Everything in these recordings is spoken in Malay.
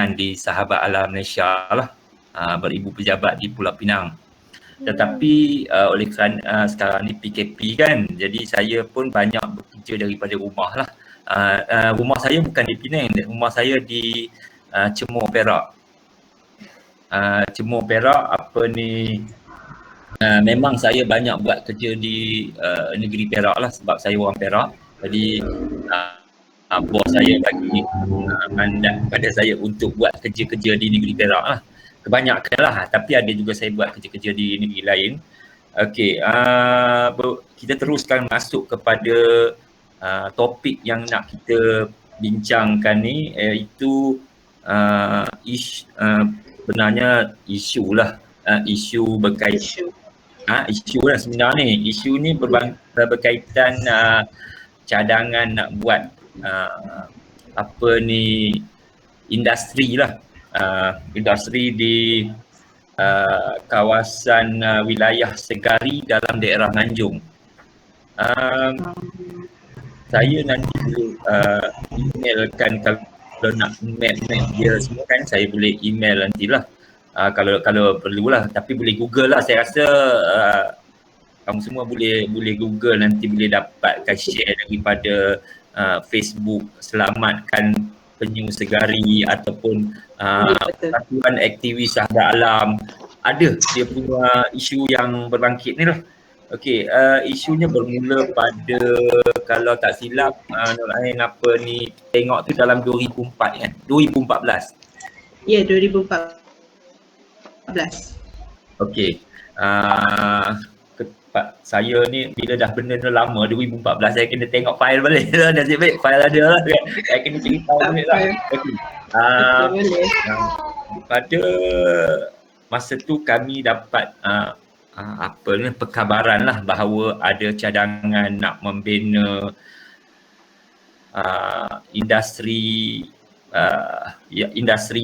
perikanan di Sahabat Alam Malaysia lah, beribu pejabat di Pulau Pinang. Tetapi oleh kerana sekarang ni PKP kan, jadi saya pun banyak bekerja daripada rumah lah. Rumah saya bukan di Penang, rumah saya di Cemor, Perak. Cemor, Perak memang saya banyak buat kerja di negeri Perak lah sebab saya orang Perak. Jadi bos saya bagi mandat kepada saya untuk buat kerja-kerja di negeri Perak lah. Kebanyakan lah, tapi ada juga saya buat kerja-kerja di negeri lain. Okey, kita teruskan masuk kepada topik yang nak kita bincangkan ni, iaitu sebenarnya isu lah, isu berkaitan isu lah sebenarnya ni. Isu ni berkaitan cadangan nak buat industri lah, industri di kawasan wilayah Segari dalam daerah Nganjung. Saya nanti emailkan, kalau nak map dia semua kan saya boleh email nantilah, kalau perlulah, tapi boleh Google lah. Saya rasa kamu semua boleh Google, nanti boleh dapatkan share daripada Facebook Selamatkan Penyu Segari ataupun Persatuan Aktivis Sahabat Alam. Ada dia punya isu yang berbangkit ni lah. Okey, isunya bermula pada, kalau tak silap Nur Ain tengok tu dalam 2004 kan? 2014. Ya, 2014. Okey. Saya ni bila dah benda tu lama, 2014, saya kena tengok file balik. Nasib baik file ada lah kan. Saya kena cerita balik lah. Okey. Pada masa tu kami dapat perkabaran lah bahawa ada cadangan nak membina industri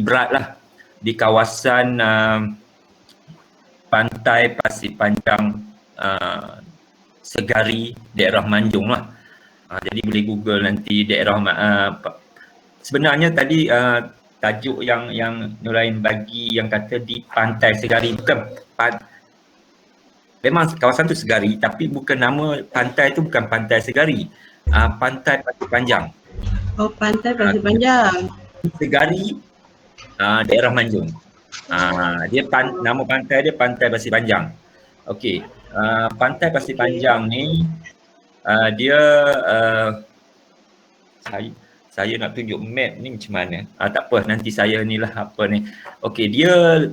berat lah di kawasan pantai Pasir Panjang Segari, daerah Manjung lah. Jadi boleh Google nanti daerah sebenarnya tadi tajuk yang Nurain bagi yang kata di pantai Segari, bukan memang kawasan tu Segari, tapi bukan nama pantai tu, bukan pantai Segari, pantai Pasir Panjang. Oh, pantai Pasir Panjang. Segari daerah Manjung. Nama pantai dia Pantai Pasir Panjang. Okey, Pantai Pasir Panjang ni dia saya nak tunjuk map ni macam mana. Tak apa, nanti saya ni lah Okey, dia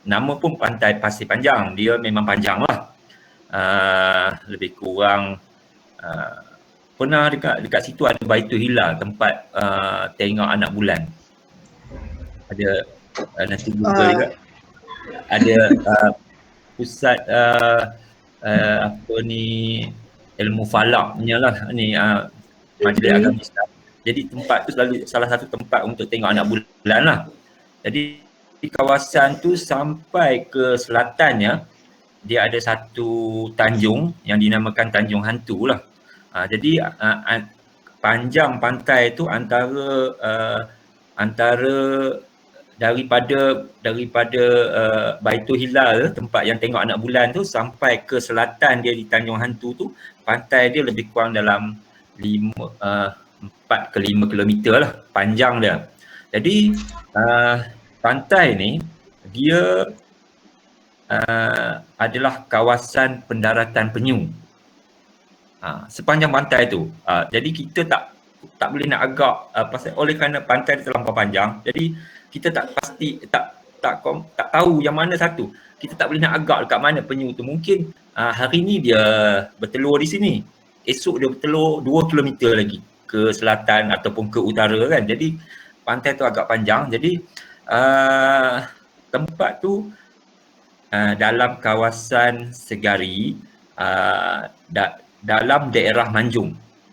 nama pun Pantai Pasir Panjang. Dia memang panjang lah. Lebih kurang pernah dekat situ ada Baitul Hilal, tempat tengok anak bulan. Ada nanti Google juga. Ada pusat ilmu falak punya lah ni, Majlis Agama Islam. Jadi tempat tu selalu salah satu tempat untuk tengok anak bulan lah. Jadi di kawasan tu sampai ke selatannya dia ada satu tanjung yang dinamakan Tanjung Hantu lah. Jadi panjang pantai tu antara daripada Baitul Hilal, tempat yang tengok anak bulan tu, sampai ke selatan dia di Tanjung Hantu tu, pantai dia lebih kurang dalam 4 ke 5 kilometer lah panjang dia. Jadi pantai ni dia adalah kawasan pendaratan penyu sepanjang pantai tu. Jadi kita tak boleh nak agak oleh kerana pantai terlampau panjang, jadi kita tak pasti, tak tahu yang mana satu. Kita tak boleh nak agak dekat mana penyu tu. Mungkin hari ni dia bertelur di sini, esok dia bertelur 2 kilometer lagi ke selatan ataupun ke utara kan. Jadi pantai tu agak panjang. Jadi tempat tu dalam kawasan Segari, dalam daerah Manjung,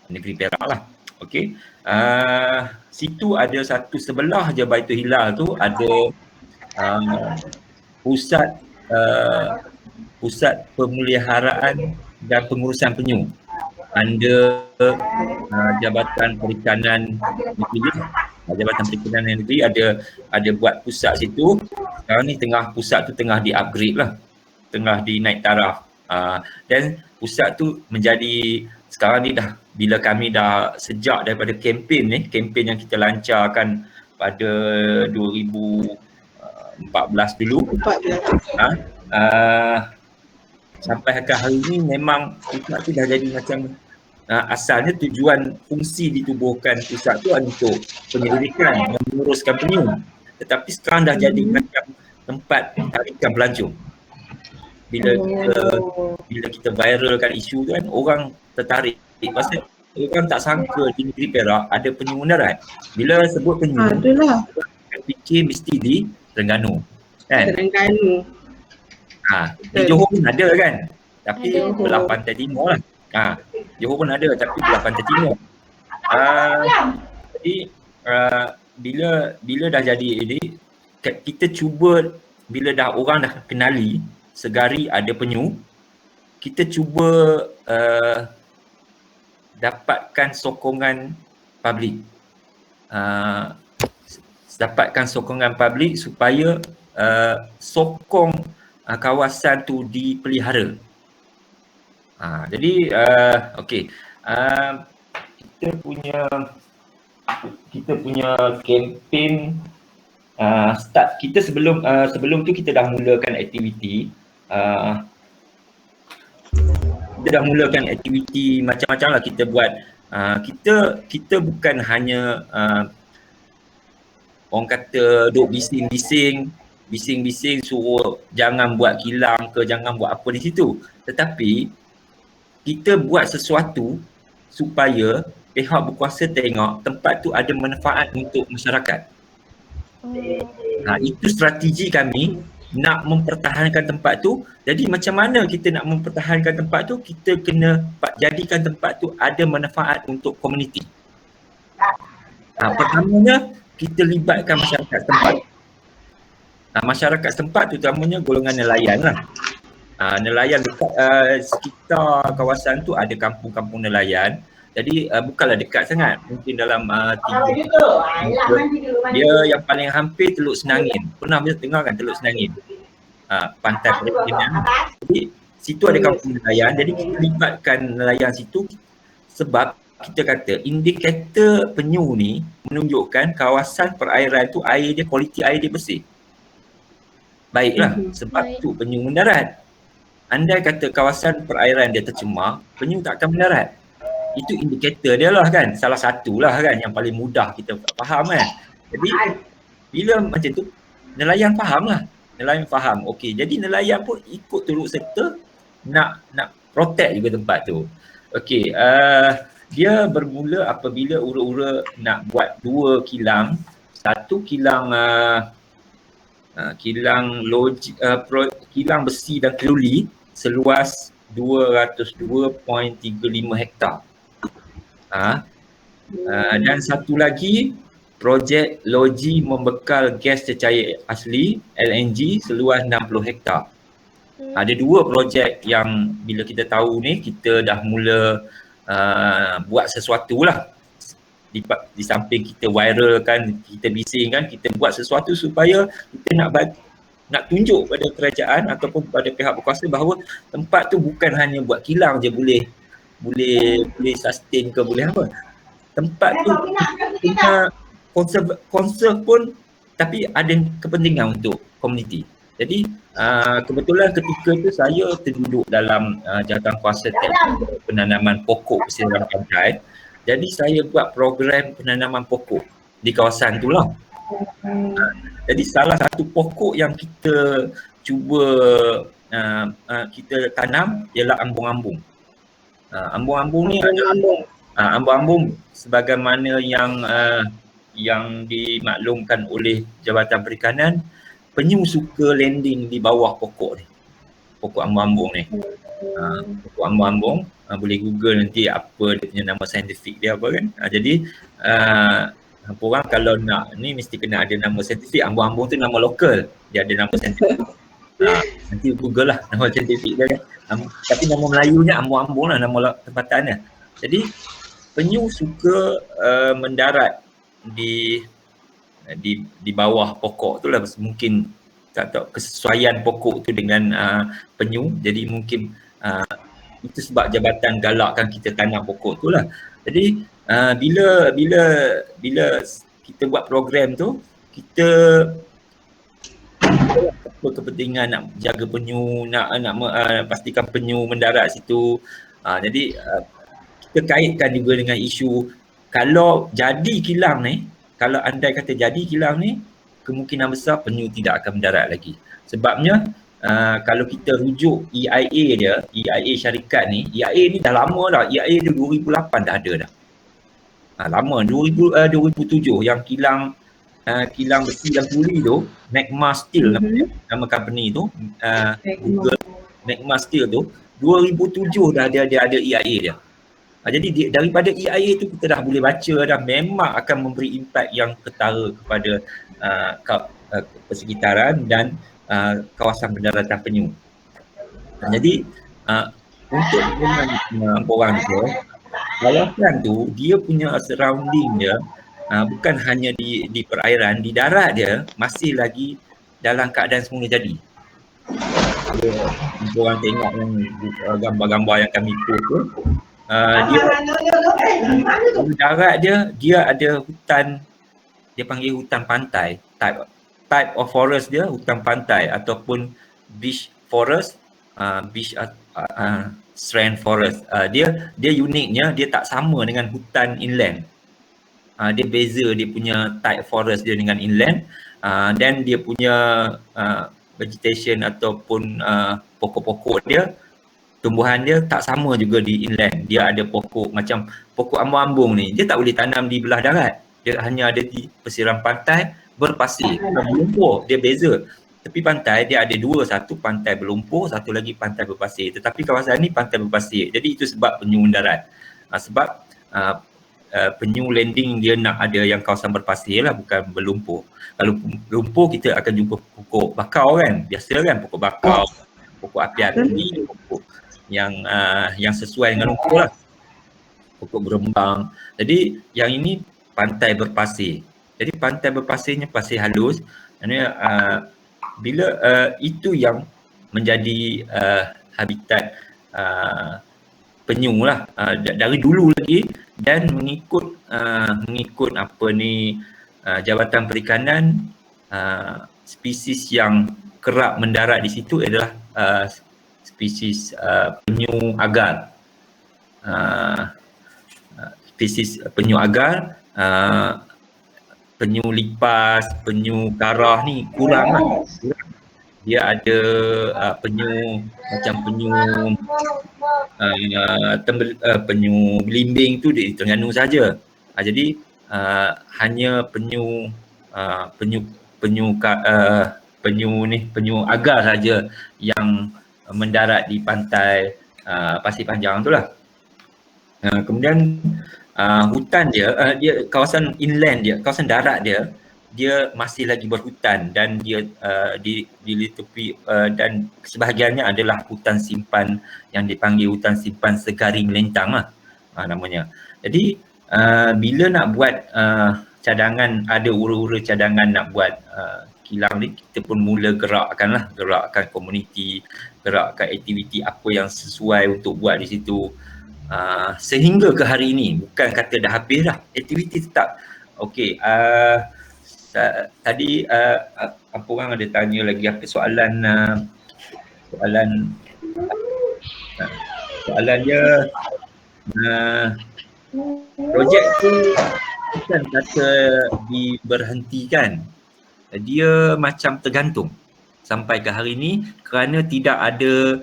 negeri Perak lah. Okey. Situ ada satu, sebelah je Baitul Hilal tu ada pusat pemeliharaan dan pengurusan penyu under Jabatan Perikanan Negeri Jabatan Perikanan Negeri ada buat pusat situ. Sekarang ni pusat tu tengah di-upgrade lah. Tengah dinaik taraf. Dan pusat tu menjadi sekarang ni dah, bila kami dah sejak daripada kempen yang kita lancarkan pada 2014 dulu. Sampai ke hari ni memang pusat tu dah jadi macam asalnya tujuan fungsi ditubuhkan pusat tu untuk penyelidikan, menguruskan penyu. Tetapi sekarang dah jadi macam tempat tarikan pelancong. Bila kita viralkan isu tu kan, orang tertarik. Pasal orang tak sangka di negeri Perak ada penyu mendarat. Bila sebut penyu, orang fikir mesti di Terengganu. Kan? Terengganu. Di Johor pun ada kan? Tapi belah pantai timur lah. Johor pun ada tapi belah pantai timur. Jadi bila dah jadi ini, kita cuba bila dah orang dah kenali Segari ada penyu, kita cuba dapatkan sokongan publik. Supaya sokong kawasan tu dipelihara. Jadi okey. Kita punya kempen start kita sebelum tu kita dah mulakan aktiviti. Kita dah mulakan aktiviti macam-macam lah kita buat. Kita bukan hanya orang kata duk bising-bising suruh jangan buat kilang ke jangan buat apa di situ. Tetapi kita buat sesuatu supaya pihak berkuasa tengok tempat tu ada manfaat untuk masyarakat. Itu strategi kami nak mempertahankan tempat tu. Jadi macam mana kita nak mempertahankan tempat tu? Kita kena jadikan tempat tu ada manfaat untuk komuniti. Pertamanya kita libatkan masyarakat setempat. Masyarakat setempat tu terutamanya golongan nelayan lah. Nelayan dekat sekitar kawasan tu ada kampung-kampung nelayan. Jadi bukanlah dekat sangat, mungkin dalam 3 dia yang paling hampir Teluk Senangin. Pernah dengar kan Teluk Senangin? Pantai Perikanan. Jadi situ ada kampung nelayan, jadi kita libatkan nelayan situ sebab kita kata indikator penyu ni menunjukkan kawasan perairan tu kualiti air dia bersih. Baiklah, sebab tu penyu mendarat. Andai kata kawasan perairan dia tercemar, penyu tak akan mendarat. Itu indikator dia lah kan, salah satu lah kan yang paling mudah kita faham kan. Jadi bila macam tu nelayan faham lah, okey, jadi nelayan pun ikut turut serta nak protect juga tempat tu. Okey, dia bermula apabila Ura-Ura nak buat 2 kilang, satu kilang kilang besi dan keluli seluas 202.35 hektar. Dan satu lagi projek loji membekal gas cecair asli LNG seluas 60 hektar. Ada 2 projek yang bila kita tahu ni kita dah mula buat sesuatu lah. Di samping kita viralkan, kita bisingkan, kita buat sesuatu supaya kita nak tunjuk pada kerajaan ataupun pada pihak berkuasa bahawa tempat tu bukan hanya buat kilang je boleh sustain ke boleh apa. Tempat tu punya conserve pun tapi ada kepentingan untuk komuniti. Jadi kebetulan ketika tu saya terduduk dalam jawatan kuasa teknik penanaman pokok pesisir pantai. Jadi saya buat program penanaman pokok di kawasan tu lah. Jadi salah satu pokok yang kita cuba kita tanam ialah ambung-ambung. Ambung-ambung ni adalah ambung-ambung sebagaimana yang dimaklumkan oleh Jabatan Perikanan, penyu suka landing di bawah pokok ni. Pokok ambung-ambung ni. Pokok ambung-ambung, boleh Google nanti apa dia punya nama saintifik dia apa kan. Jadi orang kalau nak ni mesti kena ada nama saintifik. Ambung-ambung tu nama lokal, dia ada nama saintifik. Nanti Google lah nama saintifik dia kan. Tapi nama Melayunya ambung-ambung lah nama tempatannya. Jadi penyu suka mendarat di di bawah pokok tu lah, mungkin tak tahu kesesuaian pokok tu dengan penyu, jadi mungkin itu sebab jabatan galakkan kita tanam pokok tu lah. Jadi bila kita buat program tu, kita apa kepentingan nak jaga penyu, nak pastikan penyu mendarat situ. Jadi kita kaitkan juga dengan isu kalau jadi kilang ni, kalau andai kata jadi kilang ni, kemungkinan besar penyu tidak akan mendarat lagi. Sebabnya kalau kita rujuk EIA syarikat ni, EIA ni dah lama dah, EIA dia 2008 dah ada dah. Lama, 2007 yang kilang besi dan tuli tu, Magma Steel nama company tu, Magma Steel tu 2007 dah ada EIA dia. Jadi daripada EIA tu kita dah boleh baca dah memang akan memberi impak yang ketara kepada persekitaran dan kawasan pendaratan penyu. Jadi untuk orang tu, kawasan tu dia punya surrounding dia bukan hanya di perairan, di darat dia masih lagi dalam keadaan semula jadi. Orang tengok yang gambar-gambar yang kami put tu, di darat dia ada hutan, dia panggil hutan pantai, type of forest dia hutan pantai ataupun beach forest, strand forest. Dia uniknya dia tak sama dengan hutan inland. Dia beza dia punya type forest dia dengan inland, dan dia punya vegetation ataupun pokok-pokok dia, tumbuhan dia tak sama juga di inland. Dia ada pokok macam pokok ambung-ambung ni, dia tak boleh tanam di belah darat, dia hanya ada di pesisir pantai berpasir. Berlumpur dia beza. Tepi pantai dia ada dua, satu pantai berlumpur, satu lagi pantai berpasir. Tetapi kawasan ni pantai berpasir. Jadi itu sebab penyu mendarat. Sebab penyu landing dia nak ada yang kawasan berpasir lah, bukan berlumpur. Kalau lumpur kita akan jumpa pokok bakau kan, biasa kan, pokok bakau, pokok api-api, pokok yang sesuai dengan lumpur lah, pokok berembang. Jadi yang ini pantai berpasir. Jadi pantai berpasirnya pasir halus. Bila itu yang menjadi habitat penyu lah dari dulu lagi, dan mengikut apa ni Jabatan Perikanan, spesies yang kerap mendarat di situ adalah spesies penyu agar. Spesies penyu agar, penyu lipas, penyu karah ni kurang lah. Dia ada penyu macam penyu belimbing tu di Terengganu saja. Jadi hanya penyu agar saja yang mendarat di pantai Pasir Panjang tu lah. Kemudian hutan dia kawasan inland dia, kawasan darat dia masih lagi berhutan, dan dia dilitupi dan sebahagiannya adalah hutan simpan yang dipanggil hutan simpan Segari Melintang lah namanya. Jadi bila nak buat cadangan, ada ura-ura cadangan nak buat kilang ni, kita pun mula gerakkan komuniti, gerakkan aktiviti apa yang sesuai untuk buat di situ. Sehingga ke hari ini, bukan kata dah habis dah, aktiviti tetap. Okey, tadi apa orang ada tanya lagi apa soalan dia, projek tu bukan kata diberhentikan, dia macam tergantung sampai ke hari ini kerana tidak ada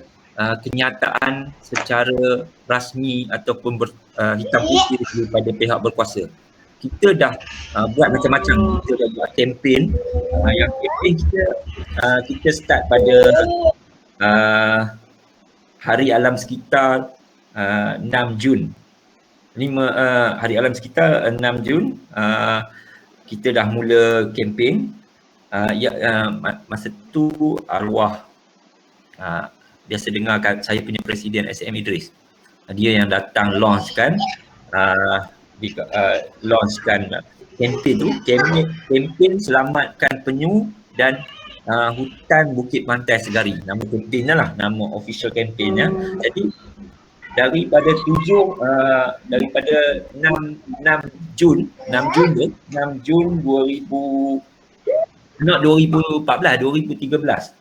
kenyataan secara rasmi ataupun hitam putih daripada pihak berkuasa. Kita dah buat macam-macam, kita dah buat kempen. Yang kempen kita start pada Hari Alam Sekitar 6 Jun. Hari Alam Sekitar 6 Jun kita dah mula kempen. Masa tu arwah biasa dengarkan saya punya Presiden SM Idris. Dia yang datang launchkan kempen tu, kempen selamatkan penyu dan hutan Bukit Pantai Segari. Nama kempennya lah, nama official kempennya. Jadi daripada 6 Jun 2013. 2013.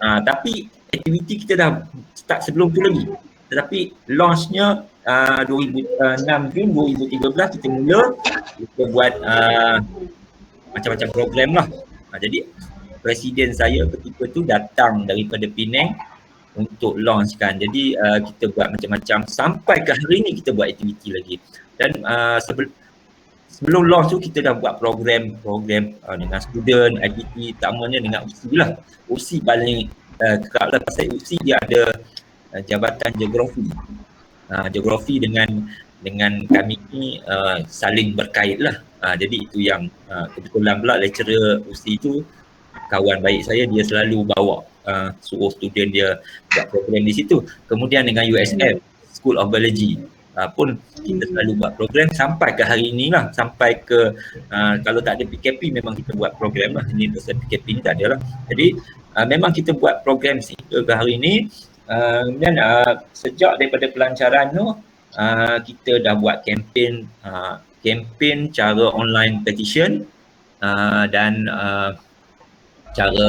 Tapi aktiviti kita dah start sebelum tu lagi. Tetapi launchnya 6 Jun 2013 kita mula, kita buat macam-macam program lah. Jadi presiden saya ketika tu datang daripada Penang untuk launchkan. Jadi kita buat macam-macam sampai ke hari ni kita buat aktiviti lagi. Dan sebelum launch tu kita dah buat program dengan student, aktiviti utamanya dengan USI lah. USI paling kerap lah, pasal USI dia ada jabatan geografi. Geografi dengan kami ni saling berkait lah. Jadi itu yang kebetulan pula lecturer USI tu kawan baik saya, dia selalu bawa suruh student dia buat program di situ. Kemudian dengan USM, School of Biology pun kita selalu buat program sampai ke hari ni lah. Sampai ke kalau tak ada PKP memang kita buat program lah. Ini pasal PKP ni tak ada lah. Jadi memang kita buat program sehingga ke hari ni. Kemudian sejak daripada pelancaran tu kita dah buat kempen cara online petition dan cara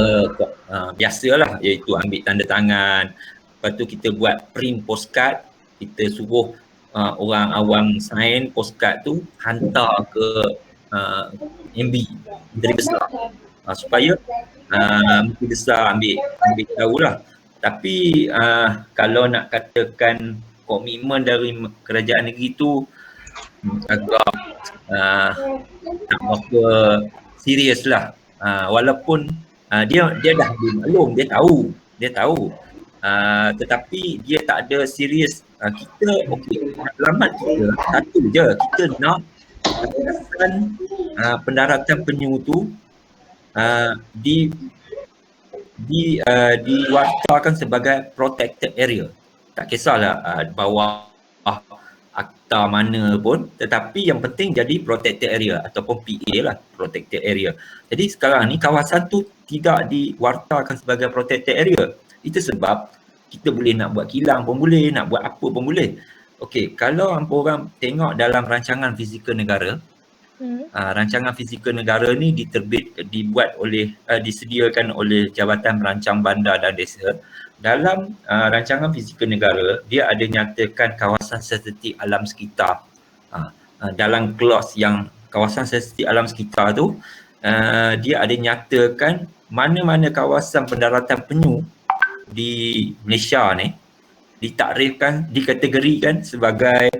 biasalah, iaitu ambil tanda tangan. Lepas tu kita buat print postcard, kita suruh orang awam sign postcard tu, hantar ke MB, Menteri Besar, supaya Menteri Besar ambil tahulah. Tapi kalau nak katakan komitmen dari kerajaan negeri tu agak tak berapa serius lah. Walaupun dia dah maklum, dia tahu. Tetapi dia tak ada serius. Kita selamat kita satu je, kita nak kawasan pendaratan penyu tu diwartakan sebagai protected area. Tak kisahlah bawah akta mana pun, tetapi yang penting jadi protected area ataupun PA lah, protected area. Jadi sekarang ni kawasan tu tidak diwartakan sebagai protected area. Itu sebab kita boleh nak buat kilang pun boleh, nak buat apa pun boleh. Okey, kalau hampa orang tengok dalam rancangan fizikal negara, rancangan fizikal negara ni disediakan oleh Jabatan Merancang Bandar dan Desa. Dalam rancangan fizikal negara, dia ada nyatakan kawasan sensitif alam sekitar. Dalam clause yang kawasan sensitif alam sekitar tu, dia ada nyatakan mana-mana kawasan pendaratan penyu di Malaysia ni dikategorikan sebagai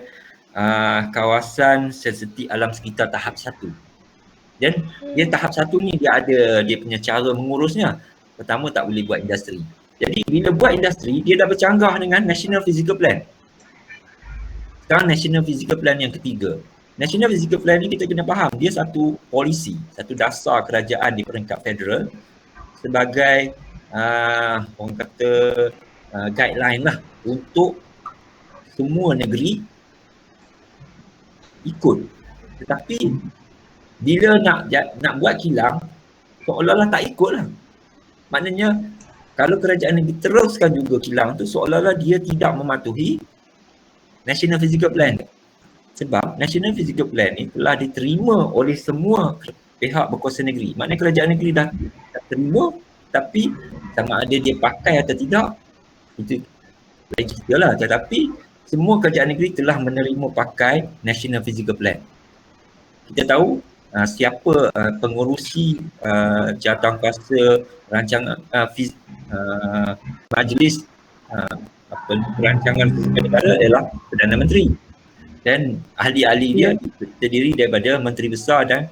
kawasan sensitif alam sekitar tahap 1. Dan dia tahap 1 ni dia ada dia punya cara mengurusnya. Pertama, tak boleh buat industri. Jadi bila buat industri, dia dah bercanggah dengan National Physical Plan. Sekarang National Physical Plan yang ketiga. National Physical Plan ni kita kena faham, dia satu polisi, satu dasar kerajaan di peringkat federal sebagai orang kata guideline lah untuk semua negeri ikut. Tetapi bila nak buat kilang, seolah-olah tak ikut lah. Maknanya kalau kerajaan negeri teruskan juga kilang tu, seolah-olah dia tidak mematuhi National Physical Plan. Sebab National Physical Plan ni telah diterima oleh semua pihak berkuasa negeri. Maknanya kerajaan negeri dah terima, tapi sama ada dia pakai atau tidak, itu lain cerita lah. Tetapi semua kerajaan negeri telah menerima pakai National Physical Plan. Kita tahu siapa pengurusi jawatankuasa rancangan majlis perancangan fizikal negara ialah Perdana Menteri, dan ahli-ahli dia terdiri daripada Menteri Besar dan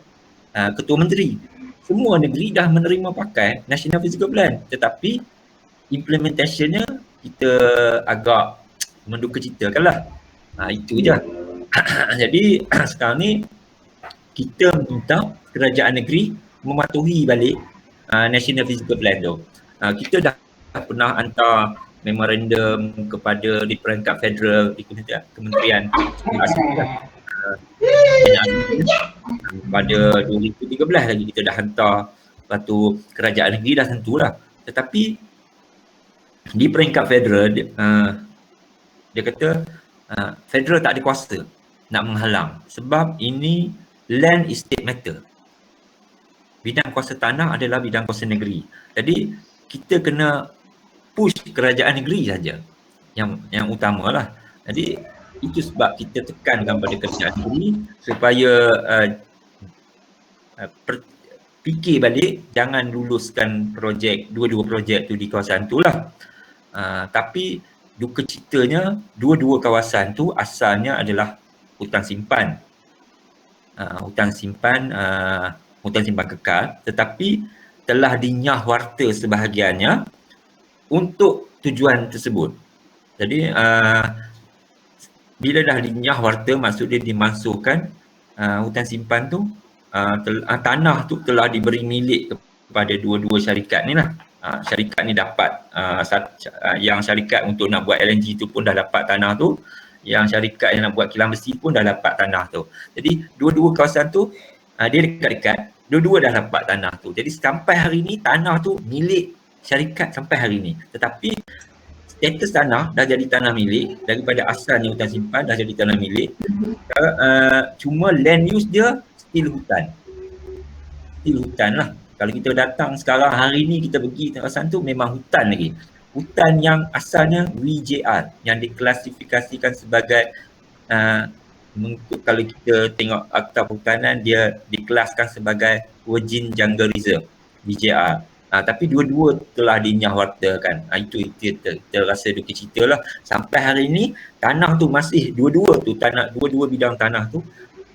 Ketua Menteri. Semua negeri dah menerima pakai National Physical Plan, tetapi implementationnya kita agak menduka citakan lah. Itu je. Jadi sekarang ni kita minta kerajaan negeri mematuhi balik National Physical Plan tu. Kita dah pernah hantar memorandum kepada di peringkat federal, di kementerian pada 2013 lagi kita dah hantar, lepas tu kerajaan negeri dah tentulah. Tetapi di peringkat federal dia kata federal tak ada kuasa nak menghalang sebab ini land estate matter. Bidang kuasa tanah adalah bidang kuasa negeri. Jadi kita kena push kerajaan negeri saja yang utamalah. Jadi itu sebab kita tekankan pada kerajaan negeri supaya fikir balik, jangan luluskan dua-dua projek tu di kawasan tu lah. Tapi duka citanya dua-dua kawasan tu asalnya adalah hutan simpan. Hutan simpan kekal, tetapi telah dinyah warta sebahagiannya untuk tujuan tersebut. Jadi bila dah dinyah warta, maksud dia dimasukkan hutan simpan tu, tanah tu telah diberi milik kepada dua-dua syarikat ni lah. Syarikat ni dapat, yang syarikat untuk nak buat LNG tu pun dah dapat tanah tu, yang syarikat yang nak buat kilang besi pun dah dapat tanah tu. Jadi dua-dua kawasan tu dia dekat-dekat, dua-dua dah dapat tanah tu. Jadi sampai hari ni tanah tu milik syarikat sampai hari ni. Tetapi status tanah dah jadi tanah milik, daripada asalnya hutan simpan dah jadi tanah milik. Cuma land use dia still hutan. Still hutan lah. Kalau kita datang sekarang hari ni kita pergi kawasan tu memang hutan lagi. Hutan yang asalnya WJR yang diklasifikasikan sebagai kalau kita tengok Akta Perhutanan dia dikelaskan sebagai Virgin Jungle Reserve VJR. Tapi dua-dua telah dinyahwartakan. Itu kita rasa duka cita lah. Sampai hari ni tanah tu masih dua-dua bidang tanah tu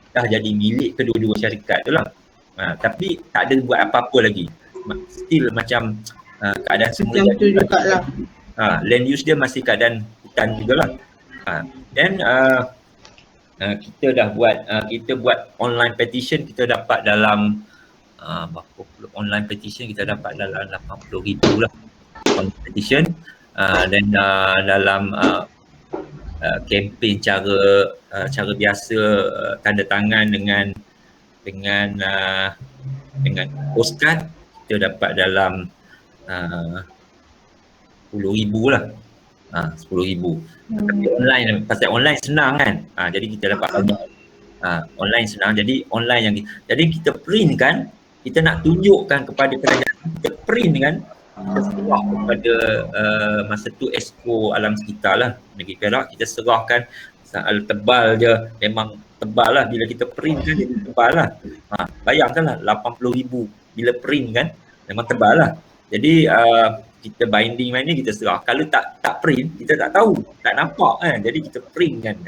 dah jadi milik kedua-dua syarikat tu lah. Tapi tak ada buat apa-apa lagi. Still macam keadaan semula lah. Land use dia masih keadaan hutan jugalah. Dan kita dah buat online petition, kita dapat dalam berapa puluh online petition, kita dapat dalam 80,000 lah online petition. Dan dalam kempen cara biasa, tanda tangan dengan postcard, kita dapat dalam 10,000 lah. 10,000. Tapi online, pasal online senang kan. Jadi kita dapat online senang. Jadi online jadi kita print kan, kita nak tunjukkan kepada kerajaan, kita print kan, kita serah kepada masa tu Exco Alam Sekitar lah Negeri Perak, kita serahkan tebal je, memang tebal lah bila kita print kan, jadi tebal lah. Bayangkanlah 80,000 bila print kan, memang tebal lah. Jadi kita binding ni kita serah. Kalau tak print, kita tak tahu, tak nampak kan. Jadi kita print kan,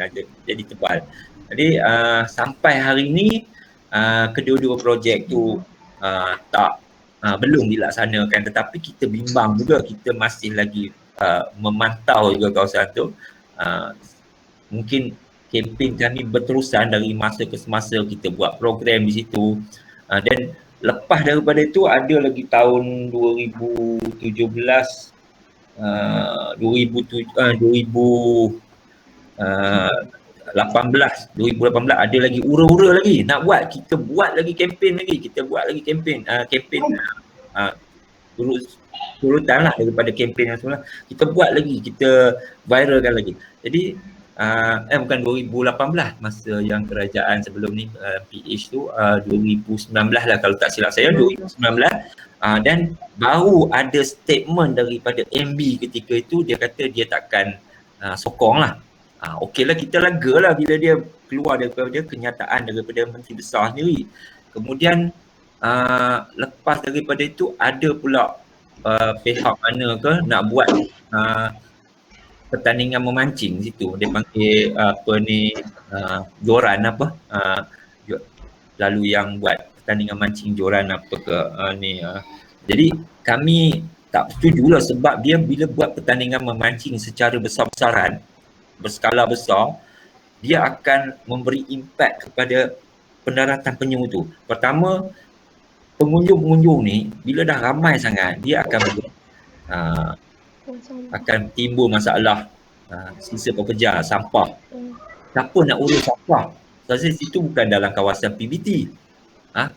jadi tebal. Jadi sampai hari ni kedua-dua projek tu belum dilaksanakan, tetapi kita bimbang juga, kita masih lagi memantau juga kawasan tu. Mungkin kempen kami berterusan dari masa ke semasa, kita buat program di situ. Dan lepas daripada itu ada lagi tahun 2018 ada lagi ura-ura lagi nak buat, kita buat lagi kempen urutan lah daripada kempen yang semula, kita buat lagi, kita viralkan lagi. Jadi bukan 2018, masa yang kerajaan sebelum ni PH tu 2019 lah kalau tak silap saya, 2019. Dan baru ada statement daripada MB ketika itu, dia kata dia takkan sokong lah. Okey lah, kita lega lah bila dia keluar daripada kenyataan daripada Menteri Besar sendiri. Kemudian lepas daripada itu ada pula pihak mana ke nak buat pertandingan memancing situ, dia panggil joran apa, lalu yang buat pertandingan mancing joran apa ke jadi kami tak setujulah, sebab dia bila buat pertandingan memancing secara besar-besaran, berskala besar, dia akan memberi impak kepada pendaratan penyu tu. Pertama, pengunjung-pengunjung ni bila dah ramai sangat, dia akan timbul masalah sisa pekerja, sampah. Siapa nak urus sampah? Pasal situ bukan dalam kawasan PBT.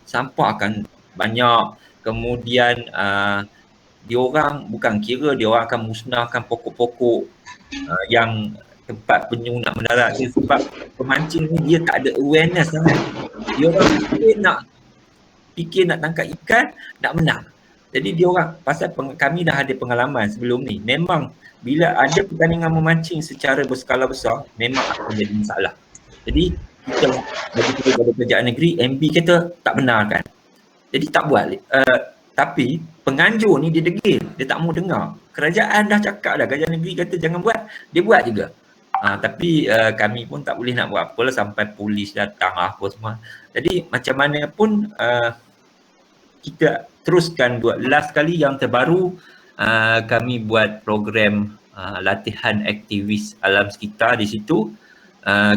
Sampah akan banyak, kemudian diorang bukan kira diorang akan musnahkan pokok-pokok yang tempat penyu nak mendarat tu, sebab pemancing ni dia tak ada awareness sangat. Dia orang fikir nak tangkap ikan, nak menang. Jadi dia orang, pasal kami dah ada pengalaman sebelum ni, memang bila ada pertandingan memancing secara berskala besar, memang akan jadi masalah. Jadi kita bagi kepada kerajaan negeri, MB kata tak benarkan. Jadi tak buat. Tapi penganjur ni dia degil, dia tak mau dengar. Kerajaan dah cakap dah, kerajaan negeri kata jangan buat, dia buat juga. Tapi kami pun tak boleh nak buat apa lah sampai polis datang apa semua. Jadi macam mana pun kita teruskan buat. Last kali yang terbaru kami buat program latihan aktivis alam sekitar di situ.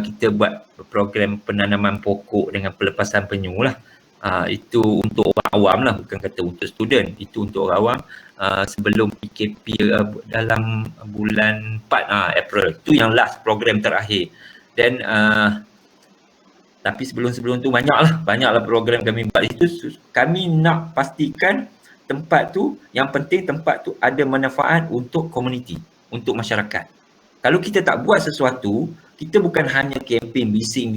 Kita buat program penanaman pokok dengan pelepasan penyu lah. Itu untuk orang awam lah, bukan kata untuk student. Itu untuk orang awam sebelum PKP dalam bulan 4 April. Itu yang last program terakhir. Dan tapi sebelum-sebelum tu banyaklah program kami buat itu. Kami nak pastikan tempat tu, yang penting tempat tu ada manfaat untuk komuniti, untuk masyarakat. Kalau kita tak buat sesuatu, kita bukan hanya kempen bising,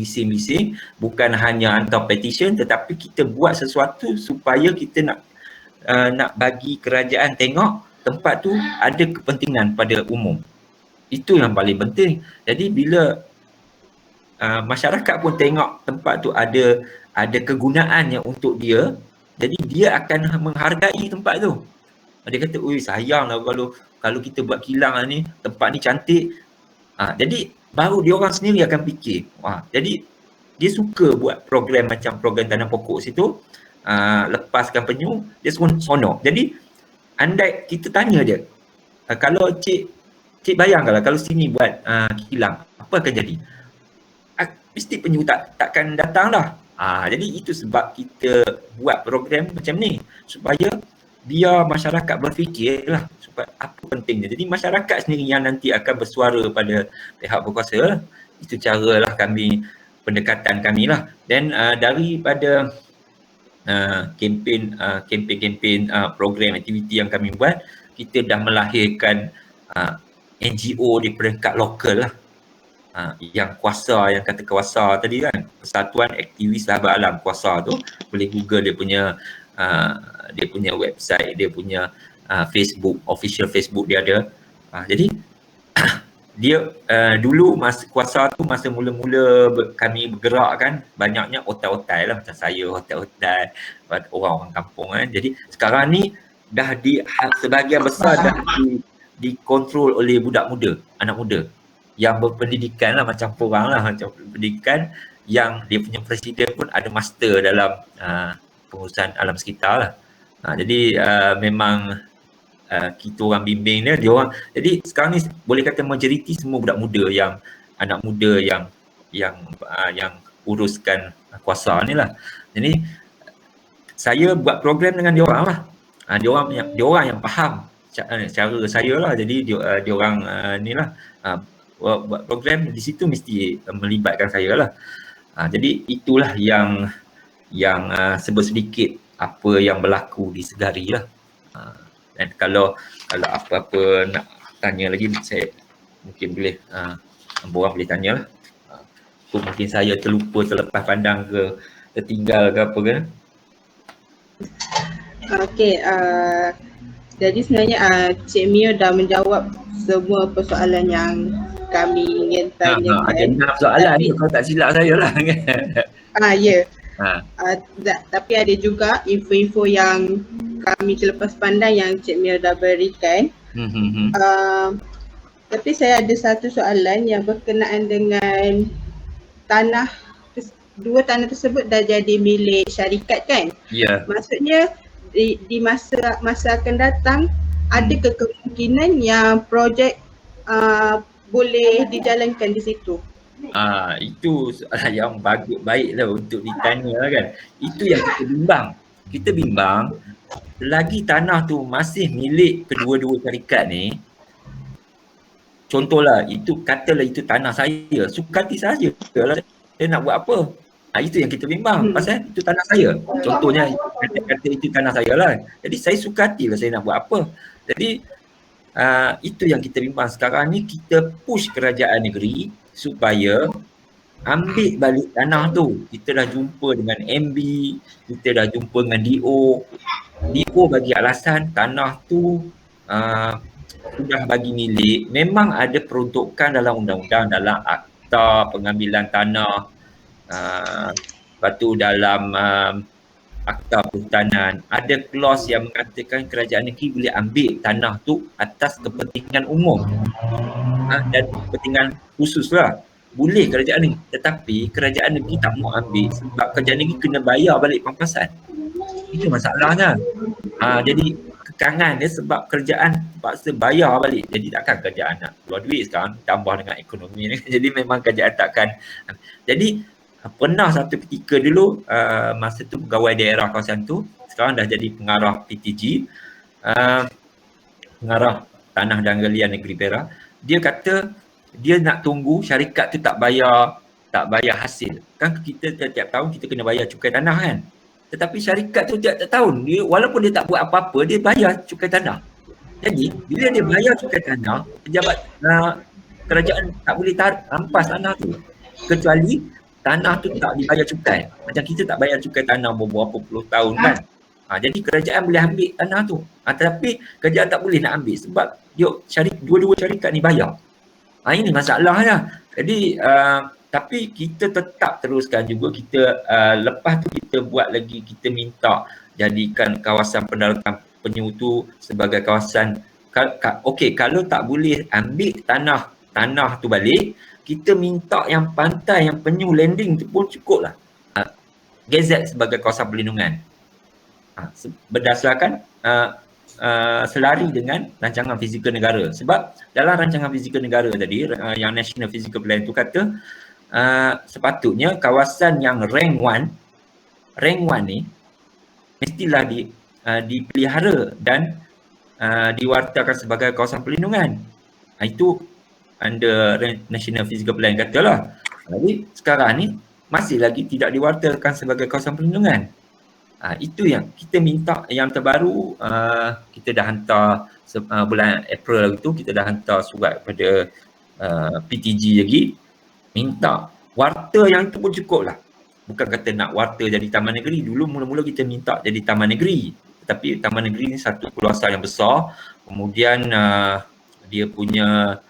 bukan hanya hantar petition, tetapi kita buat sesuatu supaya kita nak bagi kerajaan tengok tempat tu ada kepentingan pada umum. Itu yang paling penting. Jadi bila masyarakat pun tengok tempat tu ada kegunaannya untuk dia, jadi dia akan menghargai tempat tu. Dia kata, ui sayanglah kalau kita buat kilang ni, tempat ni cantik. Jadi baru dia orang sendiri akan fikir. Jadi dia suka buat program macam program tanam pokok situ, lepaskan penyu, dia seronok. Jadi andai kita tanya dia, kalau cik bayangkanlah kalau sini buat kilang, apa akan jadi? Mesti penyu takkan datang dah. Jadi itu sebab kita buat program macam ni, supaya biar masyarakat berfikir lah supaya apa pentingnya. Jadi masyarakat sendiri yang nanti akan bersuara pada pihak berkuasa. Itu caralah kami, pendekatan kami lah. Dan daripada kempen program aktiviti yang kami buat, kita dah melahirkan NGO di peringkat lokal lah. Yang kuasa, yang kata kuasa tadi kan, Persatuan Aktivis Sahabat Alam, kuasa tu boleh Google dia punya website, dia punya Facebook, official Facebook dia ada. Jadi dia dulu masa kuasa tu, masa mula-mula kami bergerak kan, banyaknya otai-otai lah, macam saya otai-otai, orang-orang kampung kan. Jadi sekarang ni dah sebahagian besar dah dikontrol oleh budak muda, anak muda yang berpendidikan lah, macam korang lah, macam pendidikan yang dia punya presiden pun ada master dalam pengurusan alam sekitar lah. Jadi memang kita orang bimbing dia orang. Jadi sekarang ni boleh kata majoriti semua budak muda, yang anak muda yang uruskan kuasa ni lah. Jadi saya buat program dengan dia orang lah. Dia orang yang faham cara saya lah. Jadi dia orang ni lah buat program di situ mesti melibatkan saya lah. Jadi itulah yang sebut sedikit apa yang berlaku di Segari lah. Dan kalau apa-apa nak tanya lagi, saya mungkin boleh orang boleh tanya lah. Mungkin saya terlepas pandang ke, tertinggal ke apa ke. Okey, jadi sebenarnya Cik Mio dah menjawab semua persoalan yang kami ingin tanyakan. Ada 6 soalan ni, kalau tak silap saya lah. Ya. Tapi ada juga info-info yang kami terlepas pandang yang Cik Mio dah berikan. Tapi saya ada satu soalan yang berkenaan dengan dua tanah tersebut dah jadi milik syarikat kan? Ya. Maksudnya di masa akan datang, ada kemungkinan yang projek boleh dijalankan di situ? Itu soalan yang baiklah untuk ditanya kan. Itu yang kita bimbang. Lagi tanah tu masih milik kedua-dua syarikat ni. Contohlah, katalah itu tanah saya, suka hati saja lah. dia nak buat apa? Itu yang kita bimbang, pasal itu tanah saya. Contohnya kata itu tanah saya lah. Jadi saya suka hati lah saya nak buat apa. Jadi itu yang kita bimbang. Sekarang ni kita push kerajaan negeri supaya ambil balik tanah tu. Kita dah jumpa dengan MB, kita dah jumpa dengan DO. DO bagi alasan tanah tu sudah bagi milik. Memang ada peruntukan dalam undang-undang, dalam akta pengambilan tanah, lepas tu dalam akta perhutanan, ada clause yang mengatakan kerajaan negeri boleh ambil tanah tu atas kepentingan umum dan kepentingan khusus lah. Boleh kerajaan negeri, tetapi kerajaan negeri tak mau ambil sebab kerajaan negeri kena bayar balik pampasan. Itu masalahnya. Jadi kekangan dia sebab kerajaan terpaksa bayar balik. Jadi takkan kerajaan nak keluar duit sekarang, tambah dengan ekonomi ni. Jadi memang kerajaan takkan. Jadi pernah satu ketika dulu, masa tu pegawai daerah kawasan tu, sekarang dah jadi pengarah PTG, pengarah Tanah dan Galian Negeri Perak. Dia kata dia nak tunggu syarikat tu tak bayar hasil. Kan kita tiap tahun kita kena bayar cukai tanah kan. Tetapi syarikat tu tiap tahun, dia, walaupun dia tak buat apa-apa, dia bayar cukai tanah. Jadi bila dia bayar cukai tanah, pejabat kerajaan tak boleh rampas tanah tu. Kecuali tanah tu tak dibayar cukai. Macam kita tak bayar cukai tanah beberapa puluh tahun kan. Jadi kerajaan boleh ambil tanah tu. Tetapi kerajaan tak boleh nak ambil sebab dua-dua syarikat ni bayar. Ini masalahnya. Jadi tapi kita tetap teruskan juga, kita lepas tu kita buat lagi, kita minta jadikan kawasan pendaratan penyu tu sebagai kawasan okey, kalau tak boleh ambil tanah tu balik, kita minta yang pantai, yang penyu landing tu pun cukup lah gazette sebagai kawasan perlindungan berdasarkan selari dengan rancangan fizikal negara. Sebab dalam rancangan fizikal negara tadi, yang National Physical Plan tu kata sepatutnya kawasan yang rank 1 ni mestilah dipelihara dan diwartakan sebagai kawasan perlindungan. Itu under National Physical Plan katalah. Jadi sekarang ni masih lagi tidak diwartakan sebagai kawasan perlindungan. Itu yang kita minta. Yang terbaru kita dah hantar bulan April itu, kita dah hantar surat kepada PTG lagi, minta warta yang itu pun cukup lah. Bukan kata nak warta jadi taman negeri. Dulu mula-mula kita minta jadi taman negeri, tetapi taman negeri ni satu keluasan yang besar, kemudian dia punya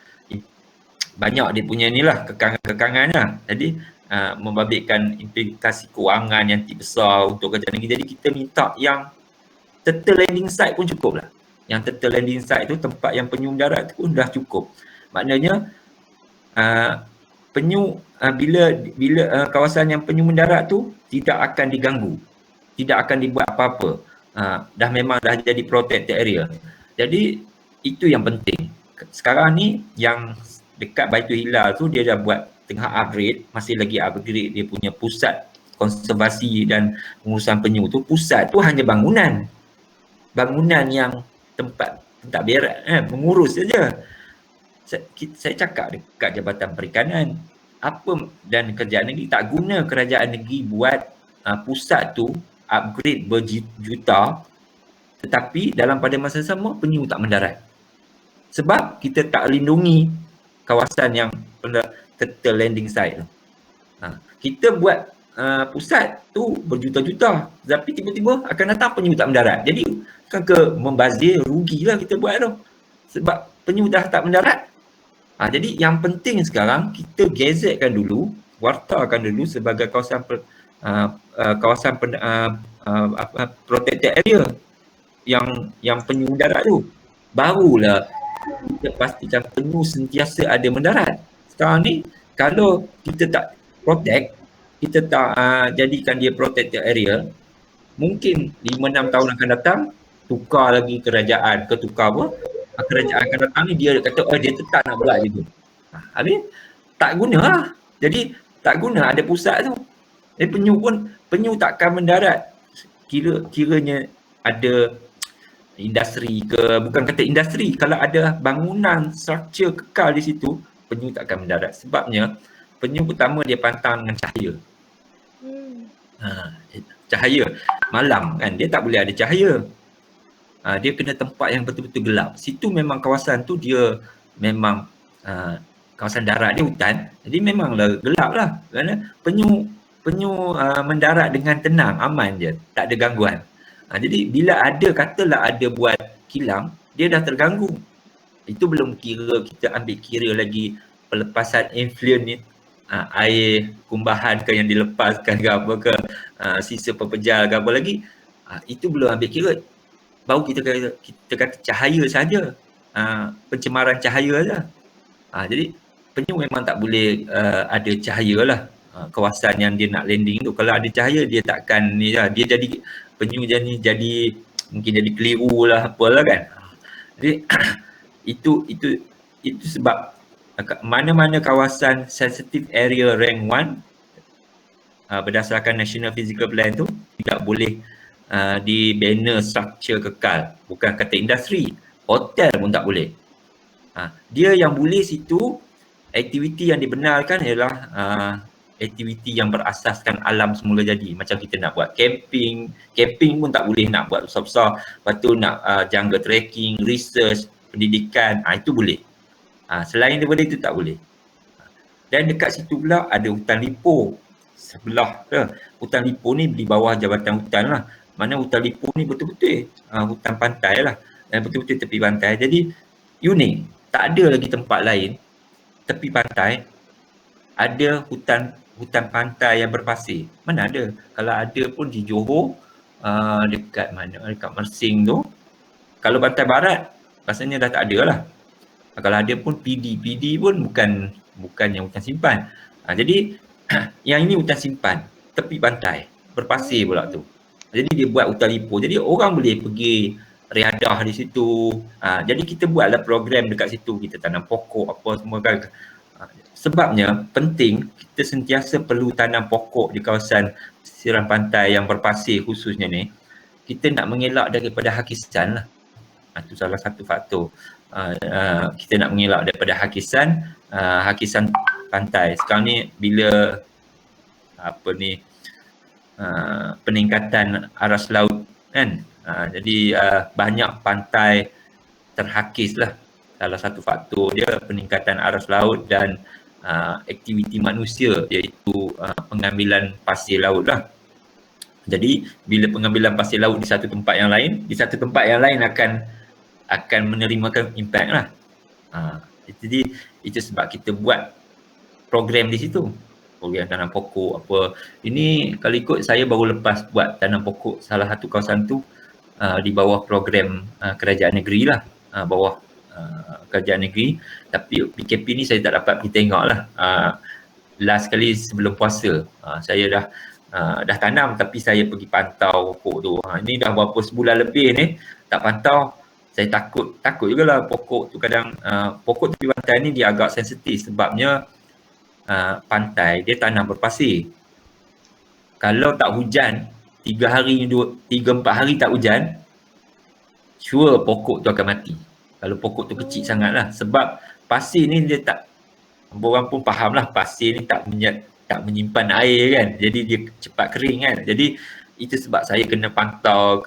banyak, dia punya inilah kekangan-kekangannya. Jadi membabitkan implikasi kewangan yang besar untuk kerajaan negeri. Jadi kita minta yang turtle landing site pun cukup lah. Yang turtle landing site tu, tempat yang penyu mendarat tu pun dah cukup. Maknanya penyu bila kawasan yang penyu mendarat tu tidak akan diganggu, tidak akan dibuat apa-apa. Dah memang dah jadi protected area. Jadi itu yang penting. Sekarang ni yang dekat Baitul Hilal tu dia dah buat, tengah upgrade, masih lagi upgrade dia punya pusat konservasi dan pengurusan penyu tu. Pusat tu hanya bangunan yang tempat berak, mengurus saja. Saya cakap dekat Jabatan Perikanan, dan kerajaan negeri tak guna kerajaan negeri buat pusat tu upgrade berjuta, tetapi dalam pada masa sama penyu tak mendarat. Sebab kita tak lindungi kawasan yang turtle landing site tu. Kita buat pusat tu berjuta-juta, tapi tiba-tiba akan datang penyu tak mendarat. Jadi kan membazir, rugilah kita buat tu. Sebab penyu dah tak mendarat. Jadi yang penting sekarang kita gazetkan dulu, wartakan dulu sebagai kawasan protected area yang penyu mendarat tu. Barulah kita pastikan penyu sentiasa ada mendarat. Sekarang ni kalau kita tak protect, kita tak jadikan dia protected area, mungkin 5-6 tahun akan datang, tukar lagi kerajaan, kerajaan akan datang ni dia kata dia tetap nak buat je tu. Habis tak guna lah. Jadi tak guna ada pusat tu. Penyu takkan mendarat. Kiranya ada industri ke, bukan kata industri, kalau ada bangunan structure kekal di situ, penyu takkan mendarat. Sebabnya penyu pertama dia pantang dengan cahaya. Cahaya malam kan, dia tak boleh ada cahaya. Dia kena tempat yang betul-betul gelap. Situ memang kawasan tu dia memang kawasan darat dia hutan, jadi memanglah gelap lah. Kerana penyu mendarat dengan tenang, aman je, tak ada gangguan. Jadi bila katalah ada buat kilang, dia dah terganggu. Itu belum kira kita ambil kira lagi pelepasan influent ni, air kumbahan ke yang dilepaskan ke apa ke, sisa pepejal ke apa lagi, itu belum ambil kira. Baru kita kata cahaya saja, pencemaran cahaya saja. Jadi penyu memang tak boleh ada cahaya lah. Kawasan yang dia nak landing tu, kalau ada cahaya dia takkan ni lah, dia jadi penyu jadi mungkin jadi keliru lah apalah kan. Jadi itu sebab mana-mana kawasan sensitive area rank 1 berdasarkan National Physical Plan tu tidak boleh dibina structure kekal. Bukan kata industri, hotel pun tak boleh. Dia yang boleh situ, aktiviti yang dibenarkan ialah aktiviti yang berasaskan alam semula jadi. Macam kita nak buat camping pun tak boleh nak buat besar-besar. Lepas tu nak jungle trekking, research, pendidikan, itu boleh. Selain daripada itu tak boleh. Dan dekat situ pula ada hutan lipo sebelah. Hutan lipo ni di bawah Jabatan Hutan lah. Mana hutan lipo ni betul-betul hutan pantai lah, dan betul-betul tepi pantai. Jadi unik, tak ada lagi tempat lain tepi pantai ada hutan pantai yang berpasir. Mana ada? Kalau ada pun di Johor, dekat mana? Dekat Mersing tu. Kalau pantai barat rasanya dah tak ada lah. Kalau ada pun PD pun bukan yang hutan simpan. Jadi yang ini hutan simpan tepi pantai, berpasir pula tu. Jadi dia buat hutan lipo. Jadi orang boleh pergi riadah di situ. Jadi kita buatlah program dekat situ. Kita tanam pokok apa semua kan. Sebabnya penting kita sentiasa perlu tanam pokok di kawasan pesisir pantai yang berpasir khususnya ni. Kita nak mengelak daripada hakisan lah. Itu salah satu faktor. Kita nak mengelak daripada hakisan pantai. Sekarang ni bila peningkatan aras laut kan, jadi banyak pantai terhakis lah. Salah satu faktor dia peningkatan aras laut dan aktiviti manusia, iaitu pengambilan pasir laut lah. Jadi bila pengambilan pasir laut di satu tempat yang lain akan menerimakan impact lah. Jadi itu sebab kita buat program di situ. Program tanam pokok apa. Ini kalau ikut saya baru lepas buat tanam pokok salah satu kawasan tu di bawah program kerajaan negeri lah. Bawah kerajaan negeri. Tapi PKP ni saya tak dapat pergi tengok lah. Last kali sebelum puasa saya dah tanam, tapi saya pergi pantau pokok tu. Ini dah berapa sebulan lebih ni tak pantau. Saya takut jugalah pokok tu kadang pokok tepi pantai ni dia agak sensitif sebabnya pantai dia tanah berpasir. Kalau tak hujan 3-4 hari tak hujan, sure pokok tu akan mati. Kalau pokok tu kecil sangatlah, sebab pasir ni dia tak, orang pun faham lah, pasir ni tak menyimpan air kan, jadi dia cepat kering kan. Jadi itu sebab saya kena pantau,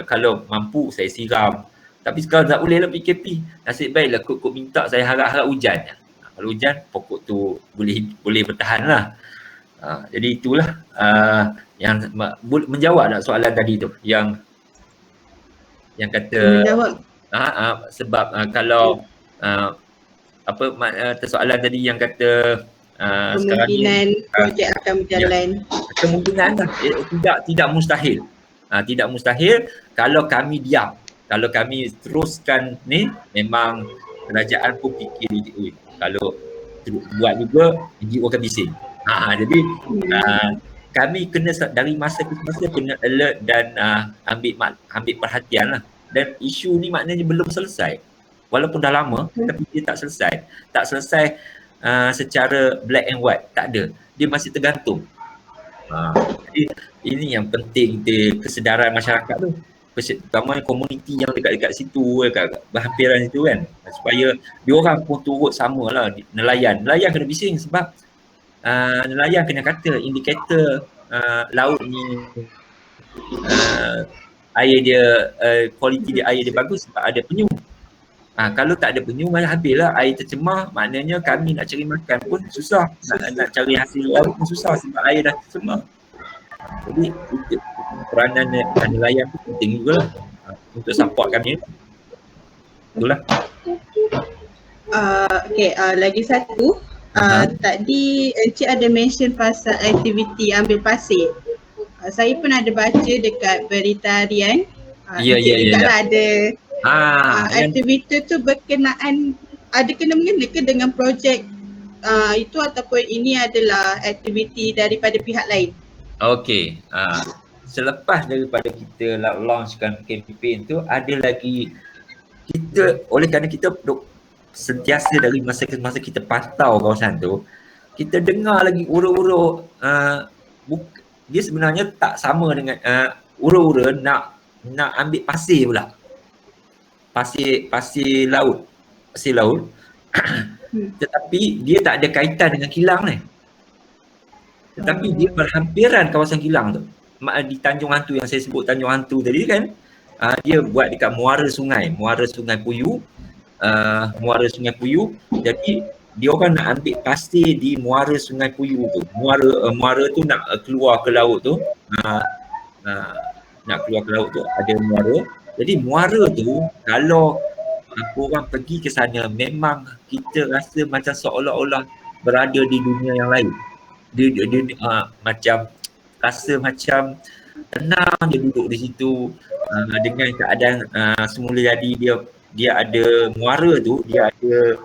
kalau mampu saya siram. Tapi sekarang tak boleh lah PKP. Nasib baiklah kok minta saya harap-harap hujan. Kalau hujan pokok tu boleh bertahan lah. Jadi itulah yang menjawab tak soalan tadi tu yang kata menjawab. Sebab kalau soalan tadi yang kata kemungkinan projek akan berjalan. Kemungkinan tidak mustahil. Tidak mustahil kalau kami diam. Kalau kami teruskan ni, memang kerajaan pun fikir kalau buat juga NGO akan bising. Jadi kami kena dari masa ke masa kena alert dan ambil perhatian lah. Dan isu ni maknanya belum selesai. Walaupun dah lama tapi dia tak selesai. Tak selesai secara black and white, tak ada. Dia masih tergantung. Jadi ini yang penting, kesedaran masyarakat tu. Terutama komuniti yang dekat-dekat situ, dekat berhampiran situ kan, supaya diorang pun turut samalah nelayan kena bising sebab nelayan kena kata indikator laut ni air dia kualiti dia air dia bagus sebab ada penyu. Kalau tak ada penyu malah habislah air tercemar, maknanya kami nak cari makan pun susah, nak cari hasil laut pun susah sebab air dah tercemar. Jadi itu peranan nelayan tu penting jugalah untuk support kami. Itulah. Lagi satu, tadi Encik ada mention pasal aktiviti ambil pasir. Saya pun ada baca dekat berita harian. Ya. Ada aktiviti tu berkenaan, ada kena-mengena ke dengan projek itu ataupun ini adalah aktiviti daripada pihak lain? Okey. Selepas daripada kita launchkan kempen tu, ada lagi kita, oleh kerana kita sentiasa dari masa ke masa kita pantau kawasan tu, kita dengar lagi ura-ura dia sebenarnya tak sama dengan ura-ura nak ambil pasir pula. Pasir laut. Tetapi dia tak ada kaitan dengan kilang ni. Tetapi dia berhampiran kawasan kilang tu. Di Tanjung Hantu yang saya sebut Tanjung Hantu tadi kan, dia buat dekat muara sungai Puyu. Jadi dia orang nak ambil pasir di muara Sungai Puyu tu. Muara tu nak keluar ke laut tu. Nak keluar ke laut tu ada muara. Jadi muara tu kalau korang pergi ke sana, memang kita rasa macam seolah-olah berada di dunia yang lain. Dia macam rasa macam tenang dia duduk di situ dengan keadaan semula jadi dia ada muara tu, dia ada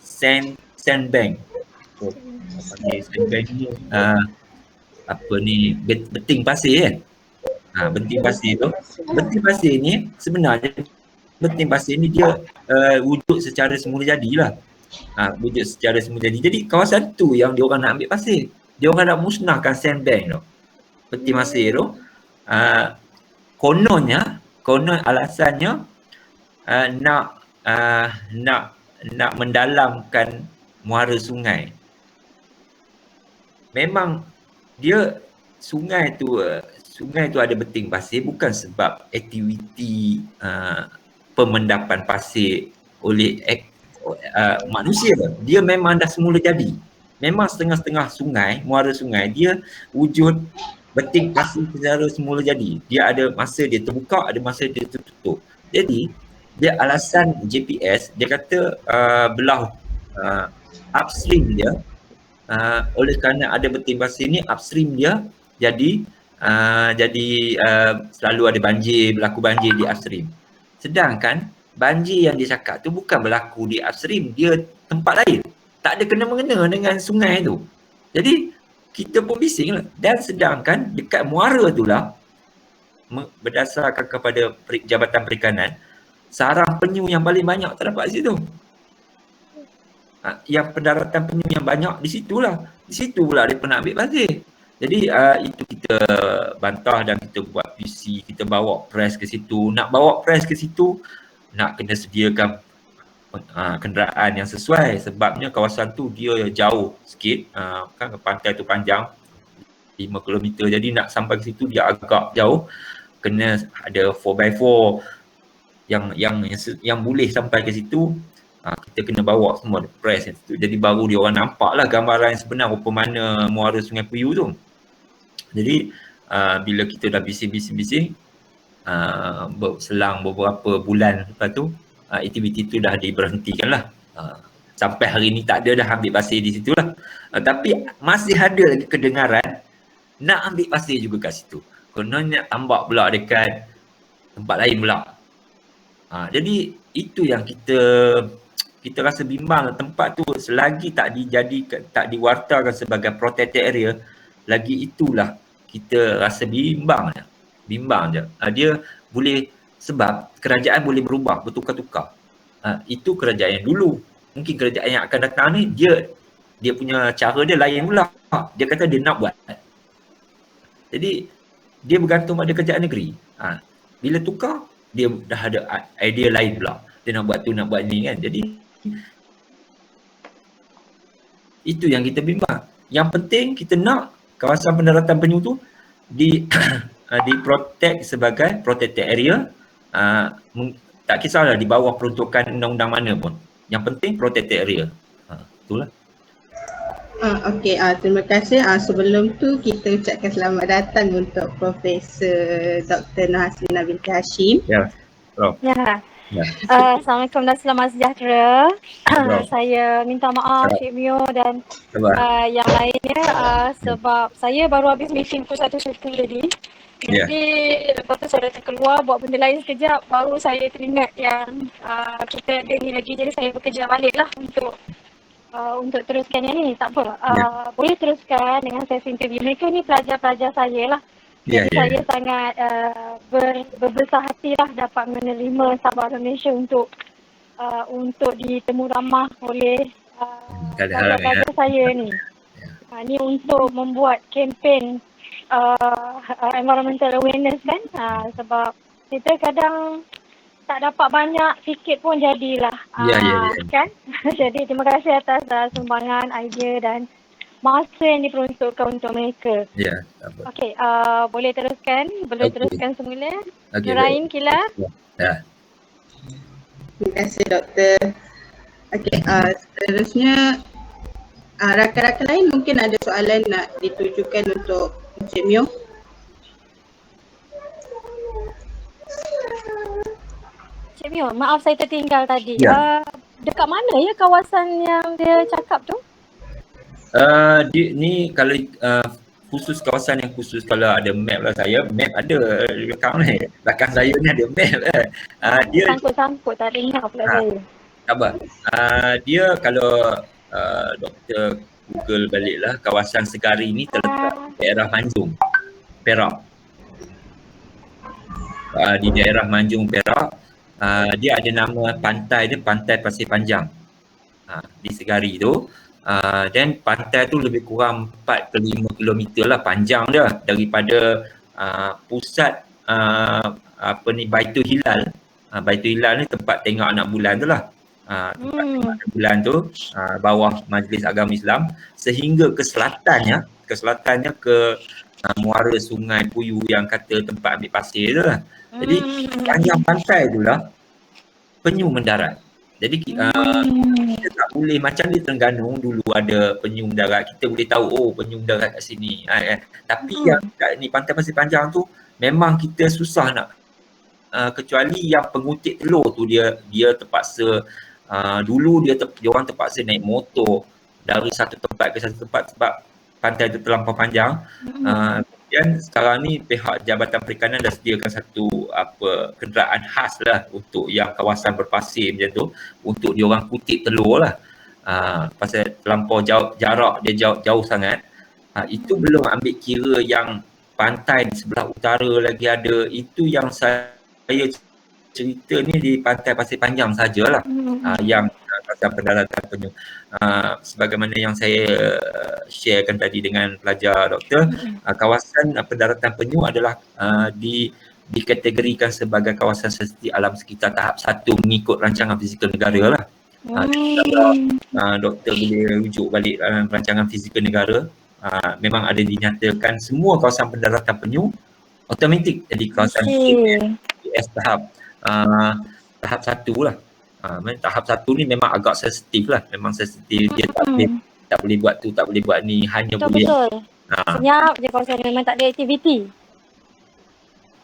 sandbank. Sandbank ni apa ni, beting pasir kan. Beting pasir tu. Beting pasir ni sebenarnya dia wujud secara semula jadilah. Wujud secara semula jadi. Jadi kawasan tu yang dia orang nak ambil pasir. Dia orang nak musnahkan sandbank tu. Beting pasir tu. Konon alasannya nak mendalamkan muara sungai. Memang dia sungai tu ada beting pasir bukan sebab aktiviti pemendapan pasir oleh manusia. Dia memang dah semula jadi. Memang setengah-setengah sungai, muara sungai dia wujud beting pasir secara semula jadi. Dia ada masa dia terbuka, ada masa dia tertutup. Jadi dia alasan JPS, dia kata belah upstream dia, oleh kerana ada beting pasir ni, upstream dia jadi selalu ada berlaku banjir di upstream. Sedangkan banjir yang dia cakap tu bukan berlaku di upstream, dia tempat lain. Tak ada kena-mengena dengan sungai tu. Jadi kita pun bising lah. Dan sedangkan dekat muara tu lah, berdasarkan kepada Jabatan Perikanan, sarang penyu yang paling banyak terdapat di situ. Yang pendaratan penyu yang banyak di situlah. Di situ pula dia pernah ambil pasir. Jadi itu kita bantah dan kita buat PC, kita bawa press ke situ. Nak bawa press ke situ, nak kena sediakan kenderaan yang sesuai sebabnya kawasan tu dia jauh sikit, kan pantai tu panjang 5 km, jadi nak sampai ke situ dia agak jauh, kena ada 4x4 yang boleh sampai ke situ. Kita kena bawa semua press situ. Jadi baru dia orang nampaklah gambaran yang sebenar rupa mana muara Sungai Puyu tu. Jadi bila kita dah bising-bising, selang beberapa bulan lepas tu, aktiviti tu dah diberhentikan lah. Sampai hari ni tak ada dah ambil pasir di situ lah. Tapi masih ada lagi kedengaran nak ambil pasir juga kat situ. Kononnya tambak pula dekat tempat lain pula. Jadi itu yang kita rasa bimbang. Tempat tu selagi tak diwartakan sebagai protected area, lagi itulah kita rasa bimbang je. Dia boleh, sebab kerajaan boleh berubah, bertukar-tukar. Itu kerajaan yang dulu. Mungkin kerajaan yang akan datang ni dia punya cara dia lain pula. Dia kata dia nak buat. Jadi dia bergantung pada kerajaan negeri. Bila tukar, dia dah ada idea lain pula. Dia nak buat tu, nak buat ni kan. Jadi Itu yang kita bimbang. Yang penting kita nak kawasan pendaratan penyu tu diprotect sebagai protected area, tak kisahlah di bawah peruntukan undang-undang mana pun. Yang penting protected area. Itulah. Okey, terima kasih. Sebelum tu kita ucapkan selamat datang untuk Profesor Dr. Nur Haslina binti Hashim. Ya. Prof. Ya. Ya. Assalamualaikum dan selamat sejahtera. Prof. Saya minta maaf Cik Mio dan yang lainnya sebab saya baru habis meeting pukul 1 tadi. Jadi lepas tu saya datang keluar buat benda lain sekejap, baru saya teringat yang kita ada ni lagi, jadi saya bekerja balik lah untuk teruskan yang ni. Tak apa, boleh teruskan dengan sesi interview. Mereka ni pelajar-pelajar saya lah. Jadi saya sangat berbesar hati lah dapat menerima Sabah Malaysia untuk ditemu ramah oleh pelajar-pelajar saya ni. Ni untuk membuat kempen environmental awareness kan, sebab kita kadang tak dapat banyak sikit pun jadilah kan. Jadi terima kasih atas sumbangan idea dan masa yang diperuntukkan untuk mereka. Ya. Okey, boleh teruskan teruskan semula. Nurain Kila. Ya. Terima kasih doktor. Okey, seterusnya rakan-rakan lain mungkin ada soalan nak ditujukan untuk Encik Mio. Cik Mio, maaf saya tertinggal tadi. Dekat mana ya kawasan yang dia cakap tu? Ni kalau khusus kawasan yang khusus, kalau ada map lah, saya map ada belakang saya ni ada map dia sangkut-sangkut tak dengar pula saya. Sabar. Dia kalau doktor Google baliklah, kawasan Segari ni terletak daerah Manjung, Perak. Di daerah Manjung, Perak, dia ada nama pantai dia, Pantai Pasir Panjang. Di Segari tu. Dan pantai tu lebih kurang 4 ke 5 km lah panjang dia daripada pusat Baitul Hilal. Baitul Hilal ni tempat tengok anak bulan tu lah. Tempat tengok anak bulan tu, bawah Majlis Agama Islam, sehingga ke selatannya ke muara Sungai Puyu yang kata tempat ambil pasir tu lah. Jadi panjang pantai tu lah penyu mendarat. Jadi kita tak boleh, macam di Terengganu dulu ada penyu mendarat, kita boleh tahu penyu mendarat kat sini. Tapi yang kat ni Pantai Pasir Panjang tu memang kita susah nak, kecuali yang pengutik telur tu dia terpaksa, dulu dia orang terpaksa naik motor dari satu tempat ke satu tempat sebab pantai tu terlampau panjang. Kemudian sekarang ni pihak Jabatan Perikanan dah sediakan satu kenderaan khas lah untuk yang kawasan berpasir macam tu, untuk diorang kutip telur lah. Pasal terlampau jarak dia jauh sangat. Itu belum ambil kira yang pantai di sebelah utara lagi ada. Itu yang saya cerita ni di Pantai Pasir Panjang sajalah, yang kawasan pendaratan penyu. Sebagaimana yang saya sharekan tadi dengan pelajar doktor, kawasan pendaratan penyu adalah dikategorikan sebagai kawasan sensitif alam sekitar tahap 1 mengikut rancangan fizikal negara lah. Doktor boleh rujuk balik rancangan fizikal negara, memang ada dinyatakan semua kawasan pendaratan penyu automatik jadi kawasan PS tahap 1 lah. Tahap 1 ni memang agak sensitif lah, memang sensitif. Dia tak boleh buat tu, tak boleh buat ni, hanya betul. Senyap je kawasan, memang tak ada aktiviti.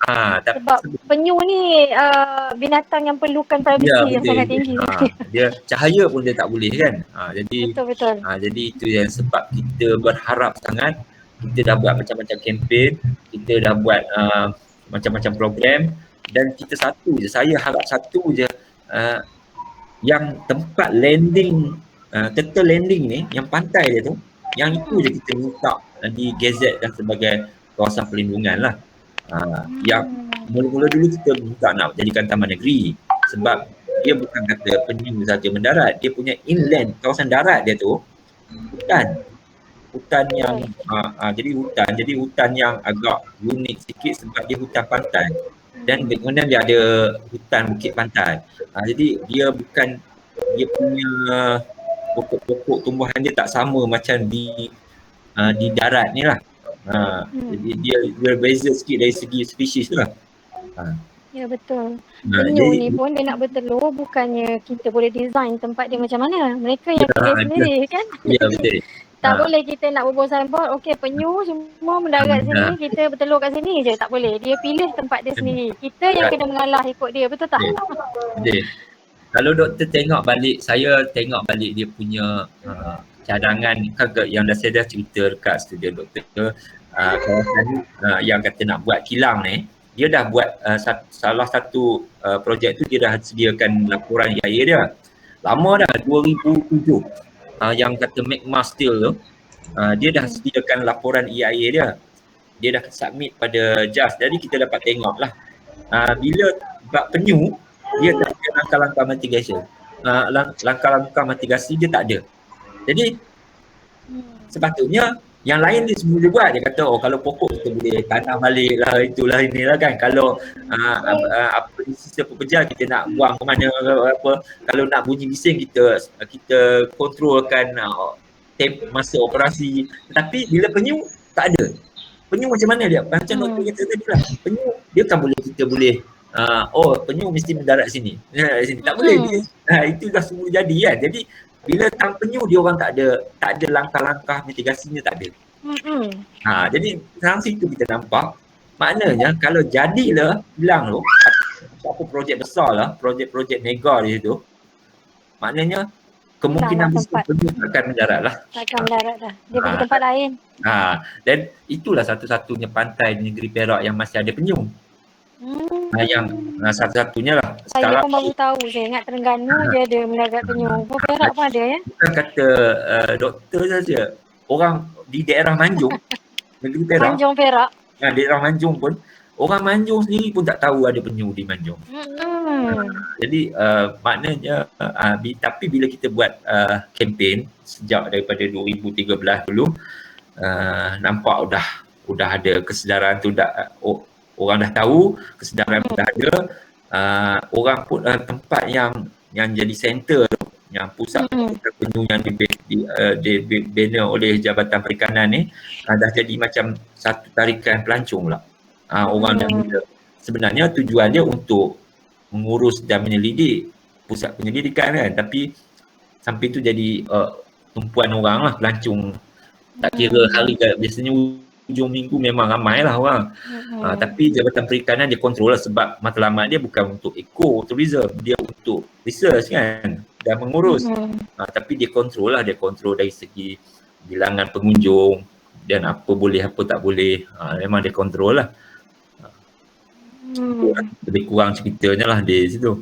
Sebab penyu ni binatang yang perlukan privasi yang sangat tinggi. Dia cahaya pun dia tak boleh kan. Jadi betul. Jadi itu yang sebab kita berharap sangat, kita dah buat macam-macam kempen, kita dah buat macam-macam program, dan kita satu je, saya harap satu je, yang tempat landing, turtle landing ni, yang pantai dia tu, yang itu je kita minta digazetkan sebagai kawasan perlindungan lah. Yang mula-mula dulu kita minta nak jadikan taman negeri, sebab dia bukan kata penyu saja mendarat, dia punya inland, kawasan darat dia tu hutan yang jadi hutan yang agak unik sikit sebab dia hutan pantai, dan kemudian dia ada hutan bukit pantai. Jadi dia bukan, dia punya pokok-pokok tumbuhan dia tak sama macam di darat ni lah. Jadi dia berbeza sikit dari segi spesies tu lah. Ya betul. Jadi, Penyu ni pun dia nak bertelur, bukannya kita boleh design tempat dia macam mana. Mereka yang pilih sendiri kan. Ya betul. Tak boleh kita nak berbual signboard, okey penyu semua mendarat sini, kita bertelur kat sini je. Tak boleh. Dia pilih tempat dia sendiri. Kita yang kena mengalah ikut dia, betul tak? Betul. Kalau doktor tengok balik, saya tengok balik dia punya cadangan yang saya dah cerita dekat studio doktor, kawasan yang kata nak buat kilang ni, dia dah buat salah satu projek tu, dia dah sediakan laporan EIA dia. Lama dah, 2007. Yang kata magma steel tu, dia dah sediakan laporan EIA dia. Dia dah submit pada JAS. Jadi kita dapat tengok lah. Bila bab penyu, dia tak ada langkah-langkah mitigation. Langkah-langkah mitigasi dia tak ada. Jadi sepatutnya yang lain dia semua dia buat. Dia kata kalau pokok kita boleh tanam balik lah, itulah inilah kan. Kalau sistem pekerja kita nak buang ke mana apa, kalau nak bunyi bising kita kontrolkan masa operasi. Tapi bila penyu tak ada. Penyu macam mana dia? Macam doktor kata tadi lah. Penyu dia kan kita boleh penyu mesti mendarat sini. Sini tak boleh dia. Itu dah semua jadi kan. Jadi bila tang penyu dia orang tak ada langkah-langkah mitigasinya, tak ada. Jadi sekarang situ kita nampak maknanya kalau jadilah hilang tu apa projek besar lah, projek-projek mega di situ, maknanya kemungkinan besar penyu akan mendarat lah. Akan mendarat dah. Dia pergi tempat lain. Dan itulah satu-satunya pantai di negeri Perak yang masih ada penyu. Yang satu-satunya lah. Saya pun baru tahu, saya ingat Terengganu je ada mendarat penyu. Perak pun ada ya? Bukan kata doktor saja. Orang di daerah Manjung, negeri Perak. Manjung Perak. Daerah Manjung pun, orang Manjung sendiri pun tak tahu ada penyu di Manjung. Jadi maknanya, tapi bila kita buat kempen sejak daripada 2013 dulu, nampak udah ada kesedaran tu, orang dah tahu, kesedaran pun dah ada. Orang pun tempat yang jadi center tu, yang pusat penyu yang dibina oleh Jabatan Perikanan ni, dah jadi macam satu tarikan pelancong pula. Orang dah mula. Sebenarnya tujuan dia untuk mengurus dan menyelidik pusat penyelidikan kan, tapi sampai tu jadi tumpuan orang lah, pelancong. Tak kira hari, biasanya hujung minggu memang ramai lah orang. Tapi Jabatan Perikanan dia kontrol lah, sebab matlamat dia bukan untuk ekoturism, dia untuk research kan, dan mengurus. Tapi dia kontrol lah, dia kontrol dari segi bilangan pengunjung dan apa boleh apa tak boleh. Memang dia kontrol lah. Lebih kurang ceritanya lah di situ.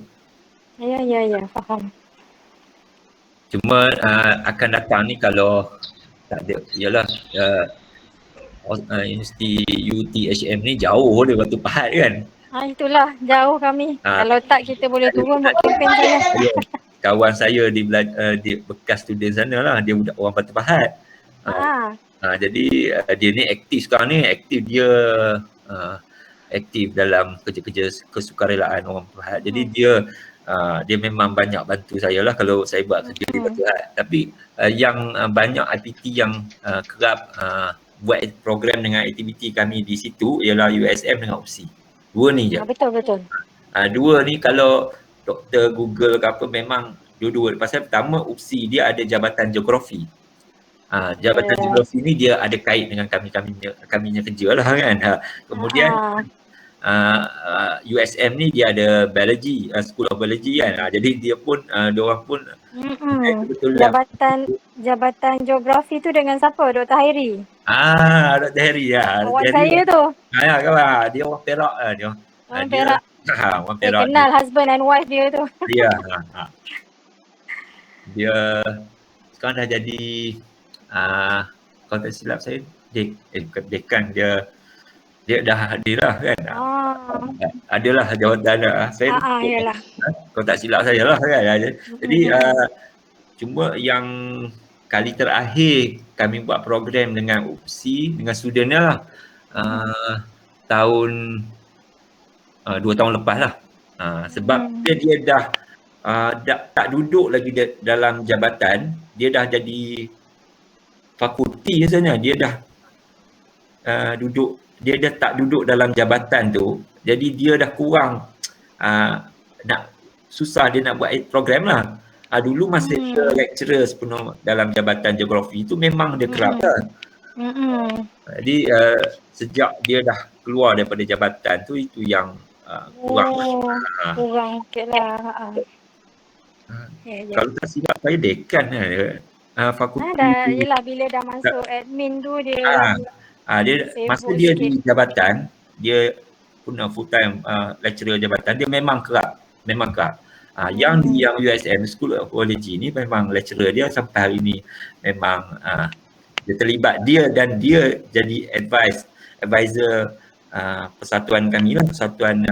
Ya, faham. Cuma akan datang ni kalau tak ada, ialah Universiti UTHM ni jauh dia Batu Pahat kan. Itulah jauh kami. Kalau tak kita boleh turun buat kempen sana. Kawan saya di bekas student sana lah, dia budak orang Batu Pahat. Jadi dia ni aktif sekarang ni, aktif dalam kerja-kerja kesukarelaan orang Batu Pahat. Jadi dia memang banyak bantu saya lah kalau saya buat kerja di Batu Pahat. Tapi yang banyak IPT yang kerap buat program dengan aktiviti kami di situ ialah USM dengan UPSI. Dua ni je. Betul. Dua ni kalau doktor Google ke apa, memang dua-dua. Pasal pertama UPSI dia ada jabatan geografi. Jabatan geografi ni dia ada kait dengan kaminya kerja lah kan. Kemudian USM ni dia ada biology, School of Biology kan. Jadi dia pun diorang pun Jabatan geografi tu dengan siapa? Dr. Hairi? Dr. Hairi ya. Kawan saya tu. Kawan. Dia orang Perak dia. Orang Perak. Orang Perak. Saya kenal husband and wife dia tu. Ya. Dia sekarang dah jadi kalau tak silap saya bukan dekan, dia dah hadir lah kan. Adalah jawatan saya. Yalah. Kalau tak silap saya lah kan. Jadi cuma yang kali terakhir kami buat program dengan UPSI, dengan student lah, tahun 2 tahun lepas lah. Sebab dia dah tak duduk lagi dalam jabatan, dia dah jadi fakulti rasanya, dia dah dia dah tak duduk dalam jabatan tu, jadi dia dah kurang nak susah dia nak buat program lah. Dulu masa dia lecturer sepenuh dalam jabatan geografi tu memang dia kerap lah. Jadi sejak dia dah keluar daripada jabatan tu, itu yang kurang. Kurang sikit lah. Kalau tak silap saya dekan fakulti. Yelah, bila dah masuk admin tu dia masa dia sikit di jabatan, dia punya full time lecturer jabatan, dia memang kerap. Yang di USM School of Geology ni memang lecturer dia sampai hari ni memang dia terlibat, dia jadi advisor persatuan kami lah, persatuan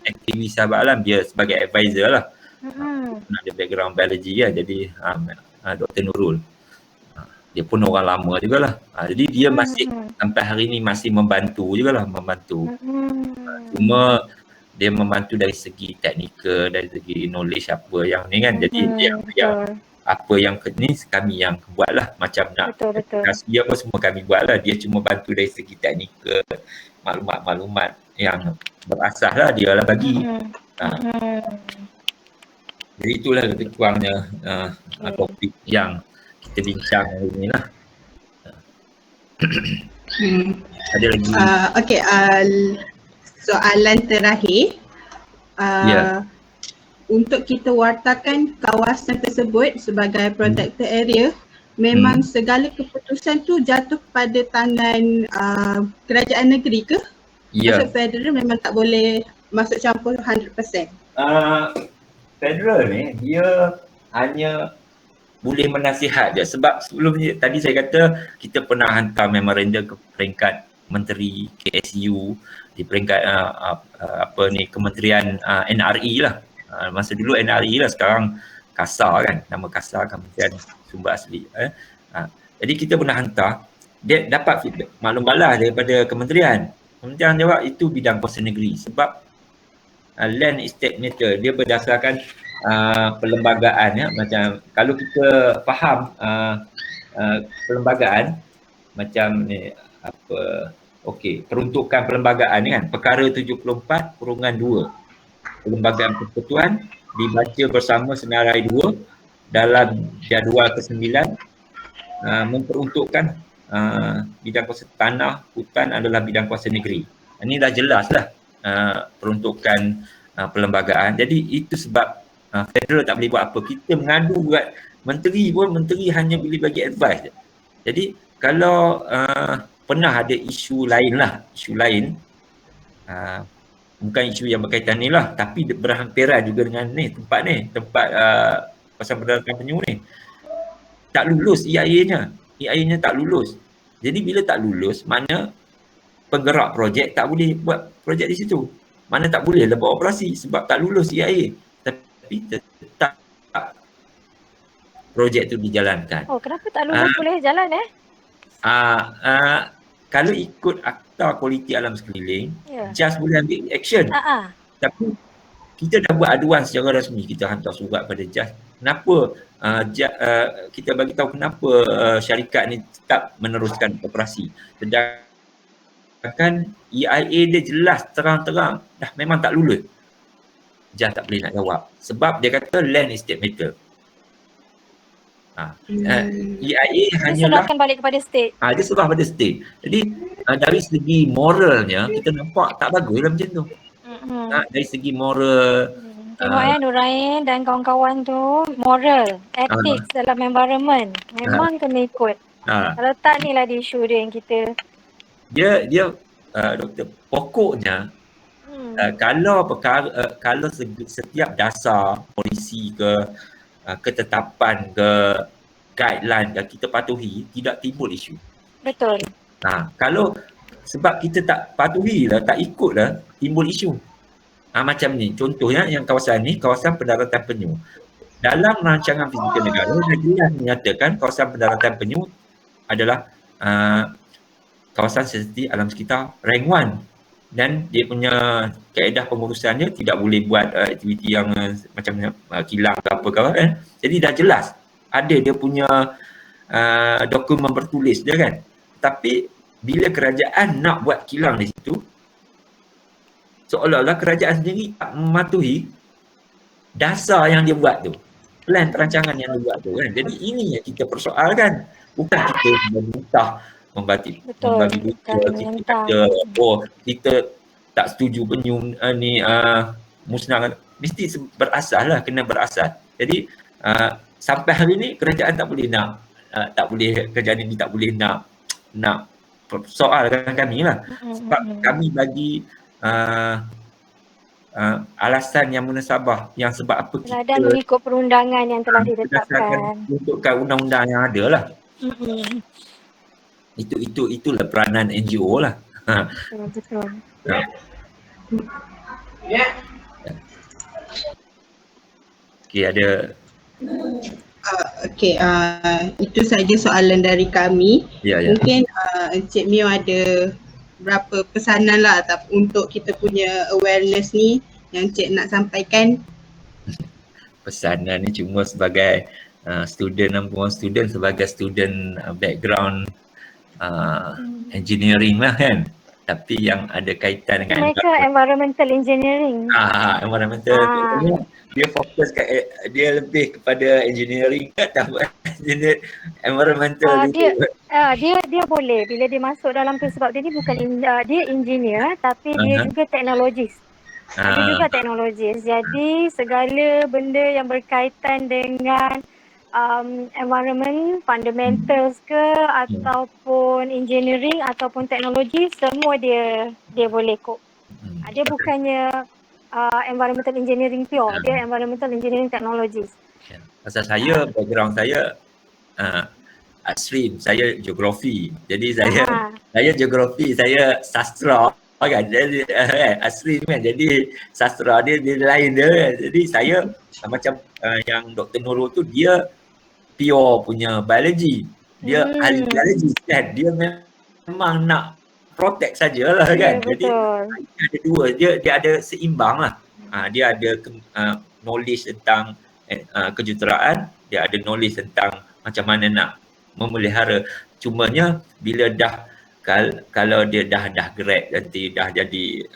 aktivis sahabat alam, dia sebagai advisor lah. Ada background biologi lah, jadi Dr. Nurul dia pun orang lama jugalah. Jadi dia masih sampai hari ni masih membantu jugalah, cuma dia membantu dari segi teknikal, dari segi knowledge apa yang ni kan. Jadi yang apa yang ni kami yang buat lah, macam nak kasih apa semua kami buat lah, dia cuma bantu dari segi teknikal, maklumat-maklumat yang berasas lah dia lah bagi. Jadi itulah lebih kurangnya topik yang kita bincang hari ni lah. Ada lagi? Okay, soalan terakhir. Untuk kita wartakan kawasan tersebut sebagai protected area, memang segala keputusan tu jatuh pada tangan kerajaan negeri ke? Maksud federal memang tak boleh masuk campur 100%? Federal ni dia hanya boleh menasihat je, sebab sebelum ni tadi saya kata kita pernah hantar memorandum ke peringkat menteri KSU, di peringkat Kementerian NRI lah. Masa dulu NRI lah, sekarang KASA kan, nama KASA, Kementerian Sumber Asli. Jadi kita pernah hantar, dia dapat feedback, maklum balas daripada kementerian jawab itu bidang kuasa negeri, sebab land estate matter dia berdasarkan perlembagaan ya. Macam kalau kita faham perlembagaan macam ni peruntukan perlembagaan ni kan, perkara 74/2 perlembagaan persekutuan dibaca bersama senarai 2 dalam jadual ke-9 memperuntukkan bidang kuasa tanah hutan adalah bidang kuasa negeri. Ini dah jelas lah peruntukan perlembagaan. Jadi itu sebab federal tak boleh buat apa. Kita mengadu buat menteri pun, menteri hanya boleh bagi advice. Jadi kalau pernah ada isu lain lah, bukan isu yang berkaitan ni lah, tapi berhampiran juga dengan ni, tempat kawasan pendaratan penyu ni. Tak lulus EIA-nya tak lulus. Jadi bila tak lulus, mana penggerak projek tak boleh buat projek di situ. Mana tak boleh lah buat operasi sebab tak lulus EIA. Tapi tetap projek tu dijalankan. Kenapa tak lulus boleh jalan Kalau ikut Akta Kualiti Alam Sekeliling, JAS boleh ambil action. Tapi kita dah buat aduan secara rasmi, kita hantar surat pada JAS. Kenapa kita bagi tahu kenapa syarikat ni tetap meneruskan operasi. Sedangkan EIA dia jelas terang-terang dah memang tak lulus. JAS tak boleh nak jawab sebab dia kata land estate matter. EIA hanyalah serahkan balik kepada state. Dia serah pada state. Jadi dari segi moralnya kita nampak tak bagus lah macam tu. Dari segi moral tengok Nurain dan kawan-kawan tu, moral, ethics dalam environment memang kena ikut. Kalau tak ni lah di isu dia yang kita dia doktor, pokoknya kalau setiap dasar polisi ke ketetapan ke guideline yang kita patuhi tidak timbul isu. Betul. Kalau sebab kita tak patuhi lah, tak ikut lah, timbul isu. Macam ni contohnya yang kawasan ni, kawasan pendaratan penyu. Dalam rancangan fizikal negara jelas menyatakan kawasan pendaratan penyu adalah kawasan sensitif alam sekitar rank 1 dan dia punya kaedah pengurusannya tidak boleh buat aktiviti yang macam kilang ke apa kan. Jadi dah jelas ada dia punya dokumen bertulis dia kan. Tapi bila kerajaan nak buat kilang di situ, seolah-olah kerajaan sendiri tak mematuhi dasar yang dia buat tu, plan perancangan yang dia buat tu kan. Jadi ini yang kita persoalkan, bukan kita meminta membagi buta, kita kata kita tak setuju musnahkan. Mesti berasas lah, kena berasas. Jadi sampai hari ni kerajaan tak boleh kerajaan ini tak boleh nak soalkan kami lah, sebab kami bagi alasan yang munasabah, yang sebab apa kita dan mengikut perundangan yang telah ditetapkan, untukkan undang-undang yang ada lah. Itulah peranan NGO lah. Betul. Okey, ada. Itu saja soalan dari kami. Mungkin Encik Mio ada berapa pesanan lah untuk kita punya awareness ni yang Encik nak sampaikan. Pesanan ni cuma sebagai student sebagai student background engineering lah kan. Tapi yang ada kaitan dengan mereka environmental engineering. Environmental dia fokus dia lebih kepada engineering atau environmental. Dia boleh bila dia masuk dalam tu, sebab dia ni bukan dia engineer tapi dia juga teknologis. Dia juga teknologis. Jadi segala benda yang berkaitan dengan environment, fundamentals ke ataupun engineering ataupun teknologi, semua dia boleh kok. Dia bukannya environmental engineering pure, dia environmental engineering technologies. Pasal saya, background saya stream, saya geografi. Jadi saya geografi, saya sastra kan. Jadi stream kan. Jadi sastra dia lain dia kan. Jadi saya macam yang Dr. Nurul tu, dia pure punya biologi. Dia ahli biologi kan. Dia memang nak protect sajalah kan. Jadi ada dua, dia ada seimbang lah. Dia ada knowledge tentang kejuruteraan, dia ada knowledge tentang macam mana nak memelihara. Cumanya bila kalau dia dah grad nanti, dah jadi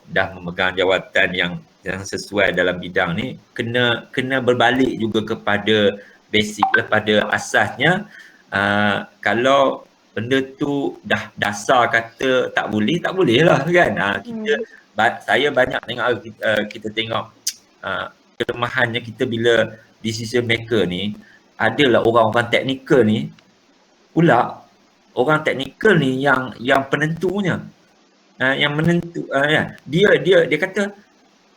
dah memegang jawatan yang sesuai dalam bidang ni, kena berbalik juga kepada basic lah, pada asasnya. Kalau benda tu dah dasar kata tak boleh lah kan. Saya banyak tengok, kita tengok kelemahannya kita bila decision maker ni adalah orang-orang teknikal ni pula. Orang teknikal ni yang penentunya. Dia kata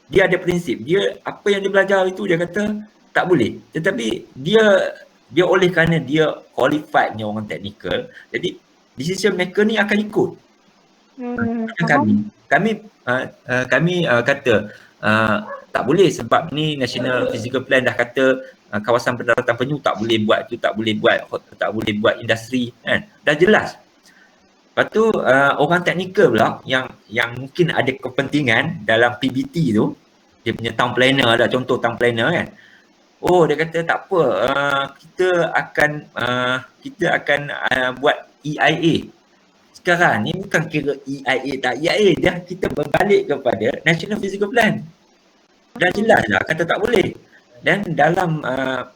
dia ada prinsip. Dia apa yang dia belajar itu dia kata tak boleh. Tetapi dia oleh kerana dia qualifiednya orang teknikal, jadi decision maker ni akan ikut. Kami kata tak boleh sebab ni National Physical Plan dah kata kawasan pendaratan penyu tak boleh buat tu, tak boleh buat industri kan. Dah jelas. Lepas tu orang teknikal pula yang mungkin ada kepentingan dalam PBT tu, dia punya town planner lah, contoh town planner kan. Dia kata tak apa, kita akan buat EIA. Sekarang ni bukan kira EIA tak EIA, dah kita berbalik kepada National Physical Plan. Dah jelas lah kata tak boleh. Dan dalam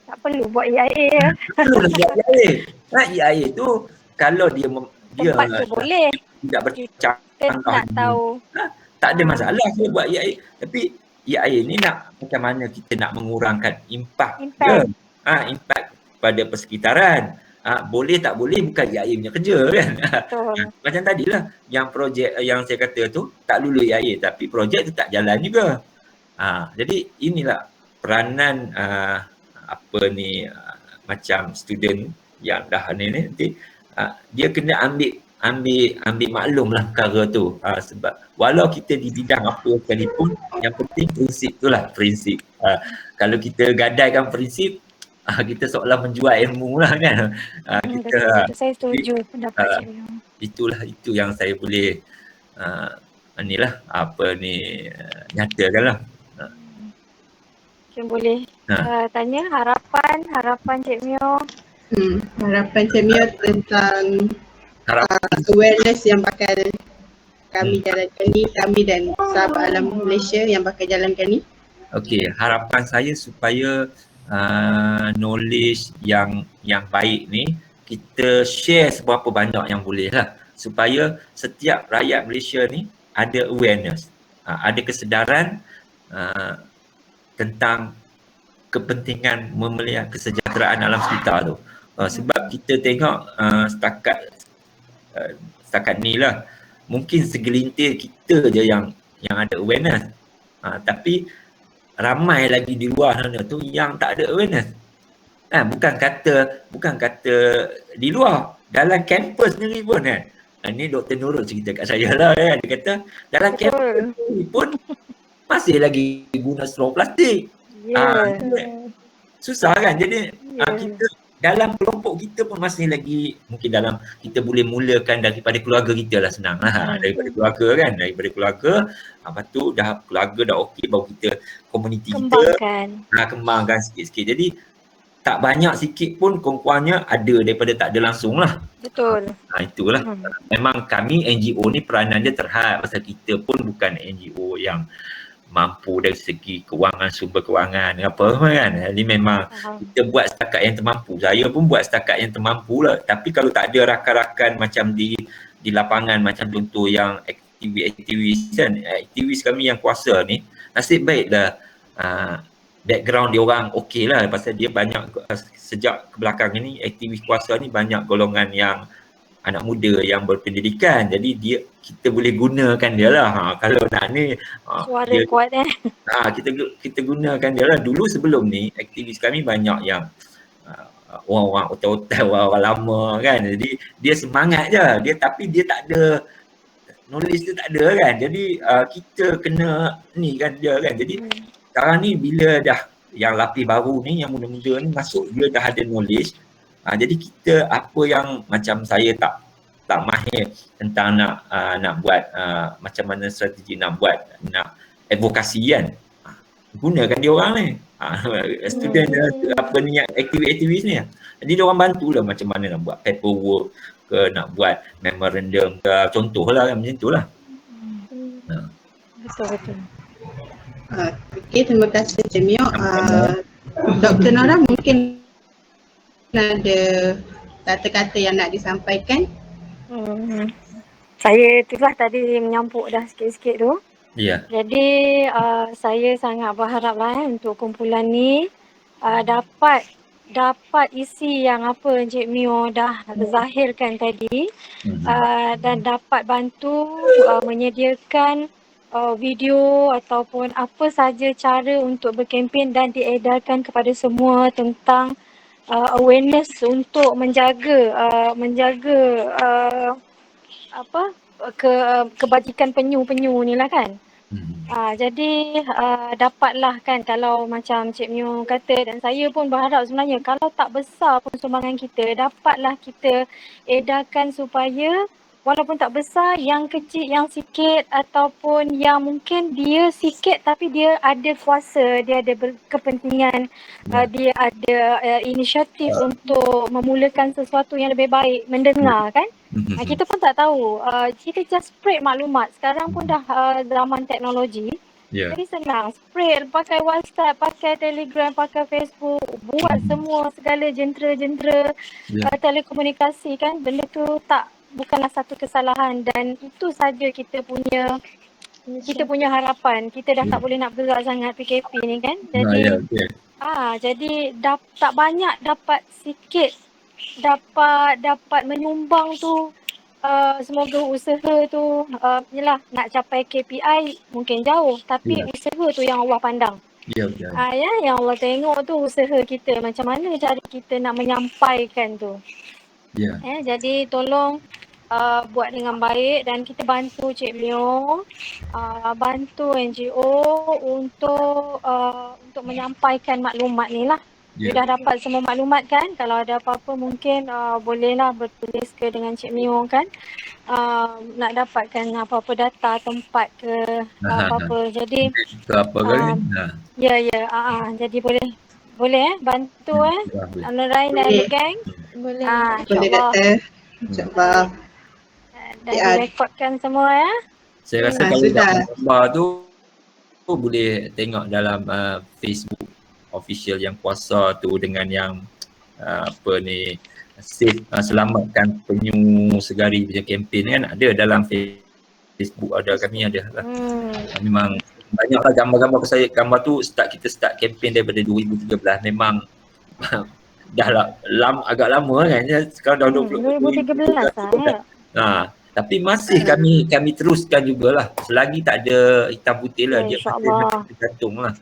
tak perlu buat EIA. Tak perlu buat EIA. EIA tu kalau dia tempat tu boleh. Tidak bercanggah. Tak tahu. Tak ada masalah dia buat EIA. Tapi EIA ni nak macam mana kita nak mengurangkan impak. Impak pada persekitaran. Boleh tak boleh bukan EIA punya kerja kan. Macam tadilah yang projek yang saya kata tu tak lulus EIA tapi projek tu tak jalan juga. Jadi inilah peranan macam student yang dah ni nanti dia kena ambil maklum lah perkara tu. Sebab walau kita di bidang apa sekalipun, yang penting prinsip tu lah, prinsip. Kalau kita gadaikan prinsip, kita seolah menjual ilmu lah kan. Saya setuju pendapat itu yang saya boleh nyatakan lah. Mungkin boleh tanya harapan Cik Mio. Harapan Cik Mio tentang awareness yang bakal kami jalankan ni, kami dan sahabat alam Malaysia yang bakal jalankan ni. Okey, harapan saya supaya knowledge yang baik ni kita share seberapa banyak yang boleh lah, supaya setiap rakyat Malaysia ni ada awareness, ada kesedaran tentang kepentingan memelihara kesejahteraan alam sekitar tu. Sebab kita tengok setakat ni lah, mungkin segelintir kita je yang ada awareness, tapi ramai lagi di luar sana tu yang tak ada awareness. Bukan kata di luar, dalam kampus sendiri pun kan. Ni Dr. Nurul cerita kat saya lah kan. Dia kata dalam kampus sendiri pun masih lagi guna straw plastik. Susah kan. Jadi kita dalam kelompok kita pun masih lagi, mungkin dalam, kita boleh mulakan daripada keluarga kita lah, senang lah. Daripada keluarga kan, daripada keluarga. Lepas tu dah keluarga dah okey, baru kita komuniti kita kembangkan sikit-sikit. Jadi tak banyak sikit pun kurang-kurangnya ada daripada tak ada langsung lah. Betul. Itulah. Memang kami NGO ni peranan dia terhad, pasal kita pun bukan NGO yang mampu dari segi kewangan, sumber kewangan apa kan. Jadi memang kita buat setakat yang termampu. Saya pun buat setakat yang termampu lah. Tapi kalau tak ada rakan-rakan macam di lapangan, macam contoh yang aktivis kan, aktivis kami yang kuasa ni, nasib baiklah background dia orang okey lah, pasal dia banyak sejak ke belakang ni aktivis kuasa ni banyak golongan yang anak muda yang berpendidikan, jadi kita boleh gunakan dia lah. Kalau nak ni suara dia kuat kita gunakan dia lah. Dulu sebelum ni aktivis kami banyak yang orang-orang otak-otak, orang lama kan, jadi dia semangat je, tapi dia tak ada knowledge, dia tak ada kan. Jadi kita kena ni kan dia kan. Jadi sekarang ni bila dah yang lapis baru ni, yang muda-muda ni masuk, dia dah ada knowledge. Jadi kita apa yang macam saya tak mahir tentang nak buat macam mana strategi nak advokasi kan, gunakan dia orang ni, student apa ni, aktivis ni. Jadi dia orang bantulah macam mana nak buat paperwork ke, nak buat memorandum ke, contohlah kan, macam itulah. Betul. Okey, terima kasih Cik Mio. Dr. Nora mungkin ada kata-kata yang nak disampaikan. Saya itulah tadi menyampuk dah sikit-sikit tu. Ya. Jadi saya sangat berharap lah untuk kumpulan ni dapat isi yang apa Encik Mio dah zahirkan tadi, dan dapat bantu menyediakan video ataupun apa saja cara untuk berkempen dan diedarkan kepada semua tentang awareness untuk menjaga kebajikan penyu ni lah kan. Jadi dapatlah kan, kalau macam Cik Mio kata, dan saya pun berharap sebenarnya kalau tak besar pun sumbangan kita, dapatlah kita edarkan supaya walaupun tak besar, yang kecil, yang sikit ataupun yang mungkin dia sikit tapi dia ada kuasa, dia ada kepentingan, dia ada inisiatif untuk memulakan sesuatu yang lebih baik, mendengar kan. Kita pun tak tahu, kita just spread maklumat. Sekarang pun dah zaman teknologi, jadi senang spread, pakai WhatsApp, pakai Telegram, pakai Facebook, buat semua segala jentera-jentera telekomunikasi kan. Benda tu bukanlah satu kesalahan, dan itu saja kita punya harapan. Kita dah tak boleh nak bergerak sangat PKP ni kan. Jadi jadi tak banyak, dapat sikit, dapat menyumbang tu. Semoga usaha tu yalah, nak capai KPI mungkin jauh, tapi usaha tu yang Allah pandang. Yang Allah tengok tu usaha kita, macam mana cara kita nak menyampaikan tu. Jadi tolong buat dengan baik, dan kita bantu Cik Mio, bantu NGO untuk menyampaikan maklumat ni lah. You dah dapat semua maklumat kan? Kalau ada apa-apa mungkin bolehlah bertulis ke dengan Cik Mio kan. Nak dapatkan apa-apa data tempat ke apa-apa. Jadi ke apa kan? ya. Jadi boleh bantu Nurain dan the gang. Boleh InsyaAllah. Doktor. InsyaAllah. Dan direkodkan semua ya. Saya rasa kalau gambar tu boleh tengok dalam Facebook official yang kuasa tu dengan yang selamatkan penyu segari punya kempen kan, ada dalam Facebook, ada kami ada lah. Memang banyaklah gambar-gambar gambar tu kita start kempen daripada 2013, memang dah agak lama kan, sekarang dah 2013 lah. Tapi masih kami teruskan jugalah selagi tak ada hitam putih lah, dia masih tergantung lah.